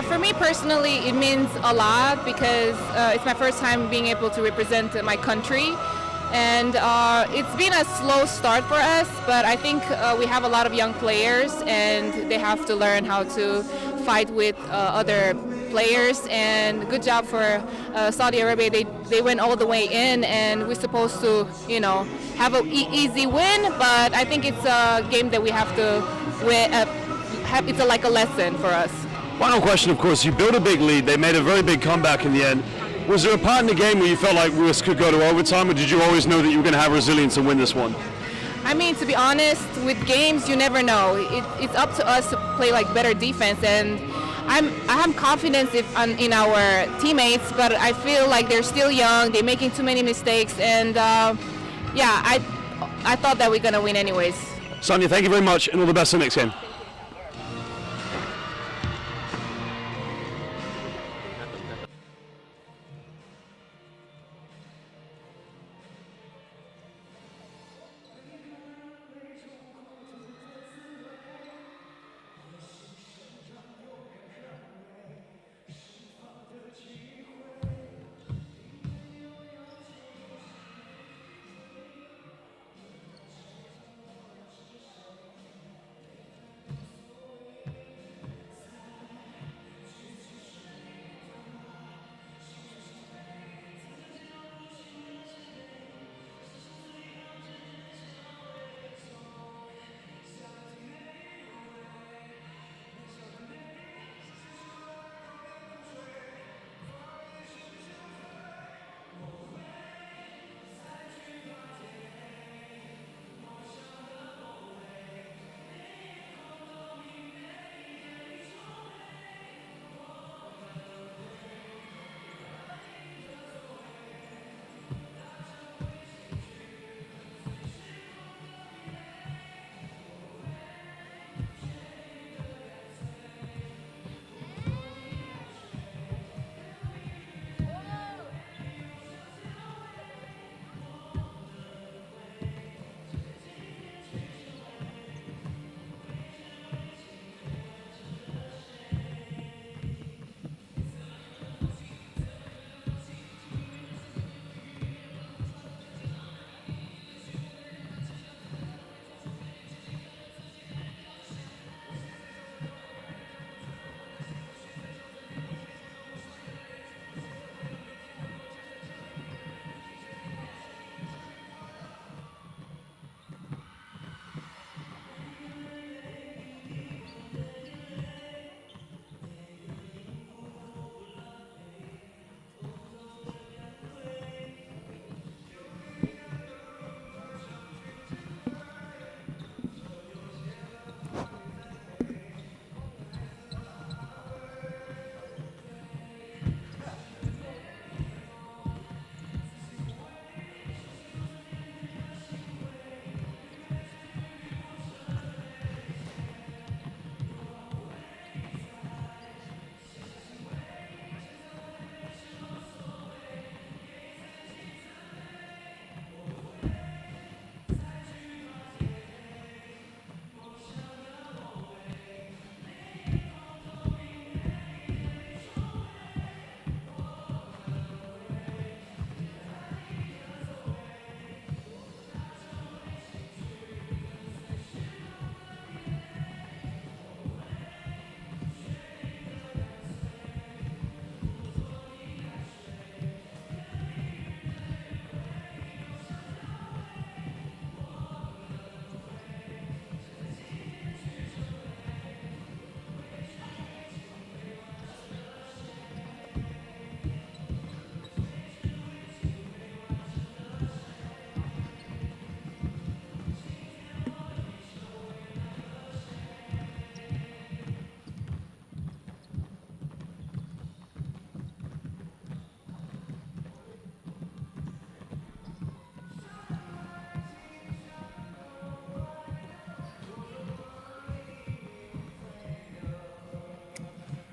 For me personally, it means a lot because it's my first time being able to represent my country. And it's been a slow start for us, but I think we have a lot of young players and they have to learn how to fight with other players, and good job for Saudi Arabia. They went all the way in, and we're supposed to, you know, have an easy win. But I think it's a game that we have to win. It's like a lesson for us. Final question, of course, you built a big lead. They made a very big comeback in the end. Was there a part in the game where you felt like this could go to overtime, or did you always know that you were going to have resilience and win this one? I mean, to be honest, with games, you never know. It's up to us to play like better defense, and I have confidence in our teammates, but I feel like they're still young. They're making too many mistakes, and yeah, I thought that we're gonna win anyways. Sonia, thank you very much, and all the best in the next game.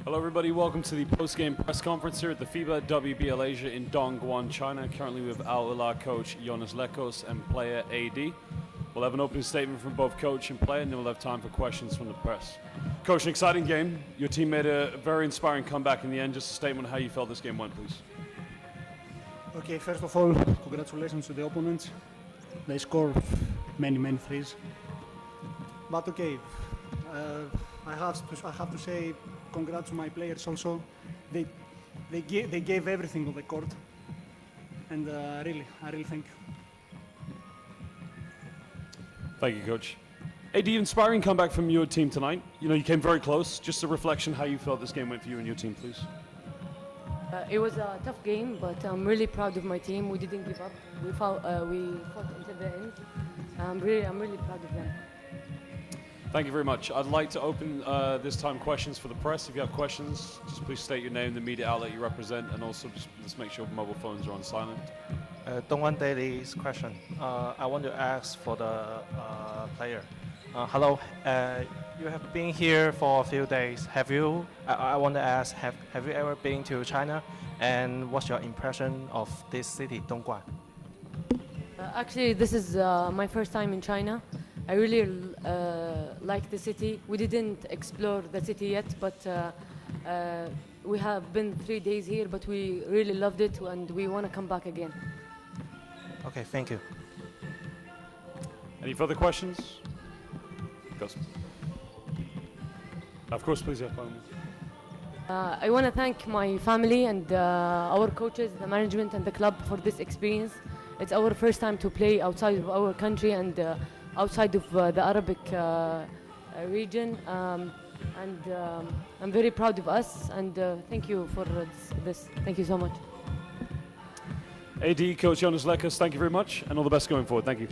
Hello everybody, welcome to the post-game press conference here at the FIBA WBL Asia in Dongguan, China. Currently with Al Hilal coach Jonas Lekos and player AD. We'll have an opening statement from both coach and player, and then we'll have time for questions from the press. Coach, an exciting game. Your team made a very inspiring comeback in the end. Just a statement on how you felt this game went, please. Okay, first of all, congratulations to the opponents. They scored many threes. But okay, I have to say congrats to my players also. they gave everything on the court, and I really thank you. Thank you, Coach. AD, inspiring comeback from your team tonight. You know, you came very close. Just a reflection how you felt this game went for you and your team, please. It was a tough game, but I'm really proud of my team. We didn't give up. We fought until the end. I'm really proud of them. Thank you very much. I'd like to open this time questions for the press. If you have questions, just please state your name, the media outlet you represent, and also just make sure mobile phones are on silent. Dongwan Daily's question. I want to ask for the player. Hello. You have been here for a few days. Have you? I want to ask. Have you ever been to China? And what's your impression of this city, Dongguan? Actually, this is my first time in China. I really like the city. We didn't explore the city yet, but we have been 3 days here, but we really loved it, and we want to come back again. Okay, thank you. Any further questions? Of course, please have fun. I want to thank my family and our coaches, the management, and the club for this experience. It's our first time to play outside of our country and outside of the Arabic region. I'm very proud of us, and thank you for this. Thank you so much. AD, Coach Jonas Lekkers, thank you very much, and all the best going forward. Thank you.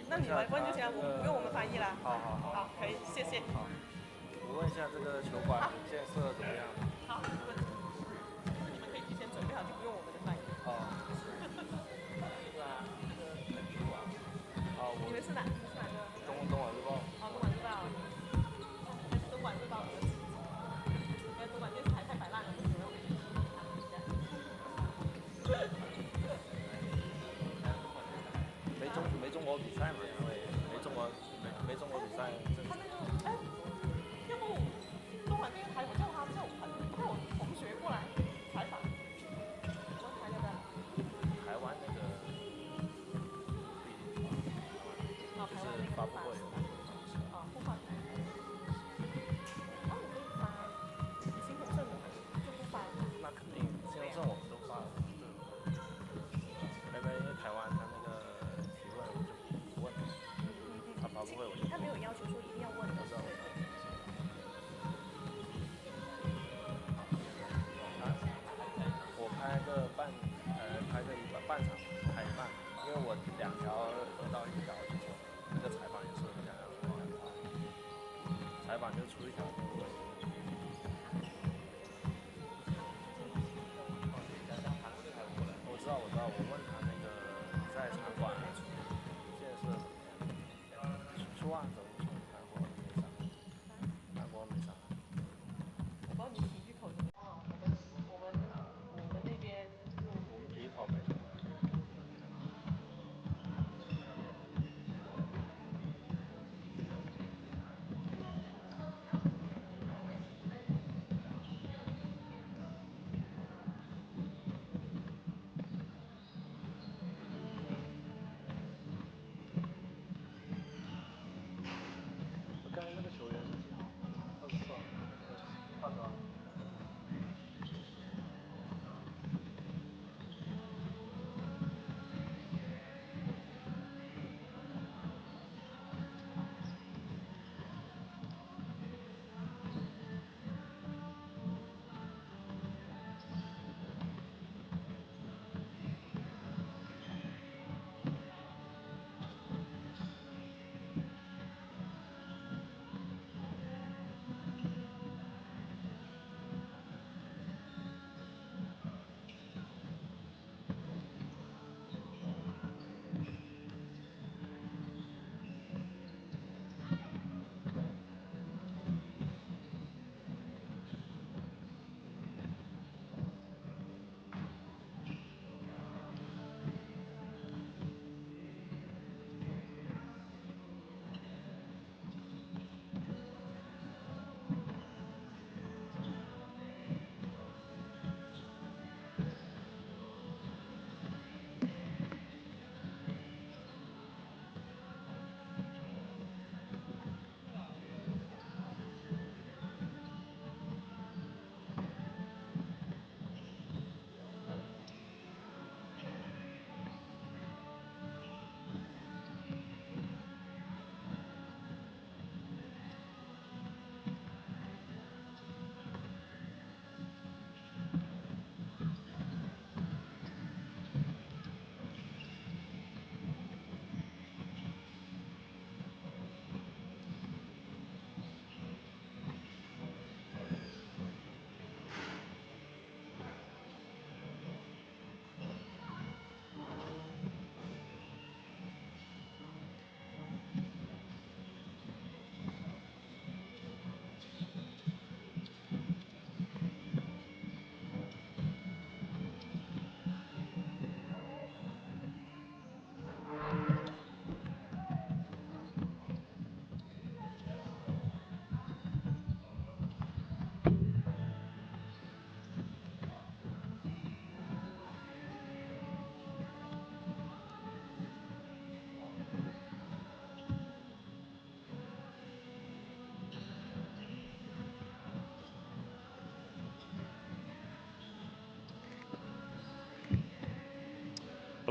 那你来问就行了，不用我们翻译啦。好，可以，谢谢。我问一下这个球馆建设怎么样？好，你们可以提前准备好，就不用我们的翻译。你们是哪个？东莞日报。东莞日报。东莞日报的，因为东莞电视台太摆烂了，不行。没中国比赛嘛，因为没中国比赛。他那个要不东莞电视台我叫我同学过来采访。问他要不要？台湾那个台湾那个发布会。互换台。你可以发，你新丰盛的就不发。那肯定，新丰盛我们都发了。因为台湾他那个提问我就不问，他发布会我就。他没有要求说一定要问的。我拍个半场，拍一半，因为我2条合到1条就做，那个采访也是这样，采访就出1条。我知道，我问他那个在场馆建设出案怎么出，韩国没上。我帮你体育口怎么样？我们那边。我们体育口没上。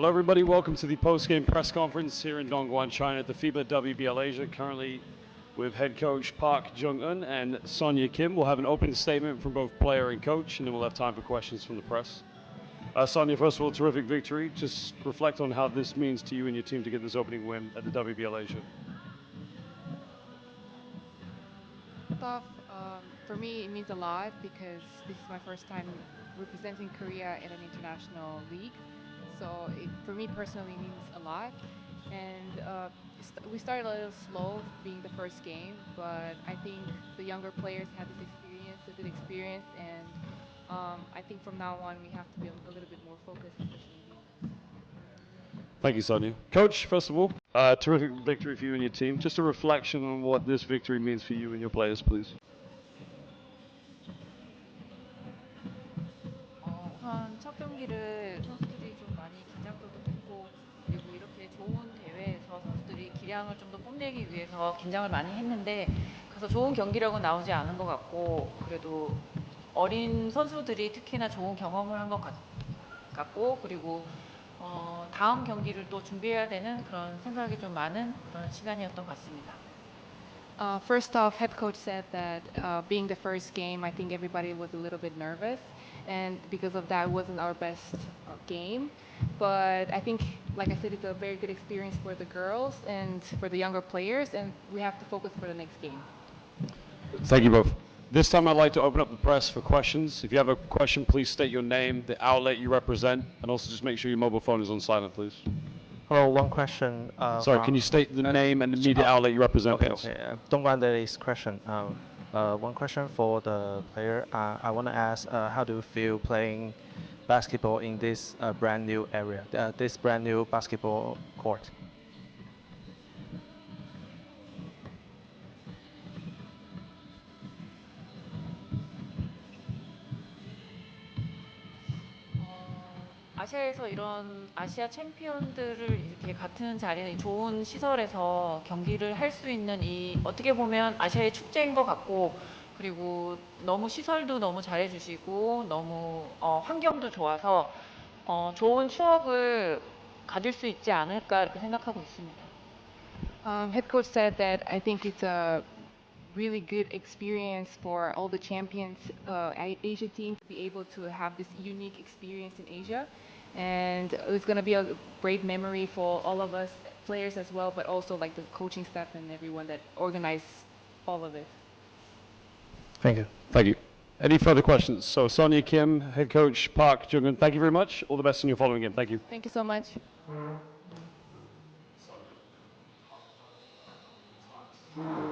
Hello, everybody. Welcome to the post-game press conference here in Dongguan, China at the FIBA WBL Asia. Currently with head coach Park Jung-eun and Sonia Kim. We'll have an opening statement from both player and coach, and then we'll have time for questions from the press. Sonia, first of all, terrific victory. Just reflect on how this means to you and your team to get this opening win at the WBL Asia. For me, it means a lot because this is my first time representing Korea in an international league. So for me personally, it means a lot. And we started a little slow being the first game, but I think the younger players had this experience, a good experience, and I think from now on we have to be a little bit more focused, especially defense. Thank you, Sonia. Coach, first of all, terrific victory for you and your team. Just a reflection on what this victory means for you and your players, please. 우선 첫 경기를 선수들이 좀 많이 긴장도도 했고 그리고 이렇게 좋은 대회에서 선수들이 기량을 좀 더 뽐내기 위해서 긴장을 많이 했는데 그래서 좋은 경기력은 나오지 않은 것 같고 그래도 어린 선수들이 특히나 좋은 경험을 한 것 같고 그리고 다음 경기를 또 준비해야 되는 그런 생각이 좀 많은 그런 시간이었던 것 같습니다. First off, head coach said that being the first game, I think everybody was a little bit nervous, and because of that, it wasn't our best game. But I think, like I said, it's a very good experience for the girls and for the younger players, and we have to focus for the next game. Thank you both. This time I'd like to open up the press for questions. If you have a question, please state your name, the outlet you represent, and also just make sure your mobile phone is on silent, please. Hello, one question. Sorry, can you state the name and the media outlet you represent, Okay, please? okay. Dongguan Daily's question. One question for the player. I want to ask, how do you feel playing basketball in this brand new area, this brand new basketball court? 아시아에서 이런 아시아 챔피언들을 이렇게 같은 자리에 좋은 시설에서 경기를 할 수 있는 이 어떻게 보면 아시아의 축제인 것 같고 그리고 너무 시설도 너무 잘해주시고 너무 환경도 좋아서 좋은 추억을 가질 수 있지 않을까 이렇게 생각하고 있습니다. Head coach said that I think it's a really good experience for all the champions Asia teams to be able to have this unique experience in Asia, and it's going to be a great memory for all of us players as well, but also like the coaching staff and everyone that organized all of this. Thank you. Thank you. Any further questions? So Sonia Kim, head coach Park Jung-eun, thank you very much. All the best in your following game. Thank you. Thank you so much. Thank you.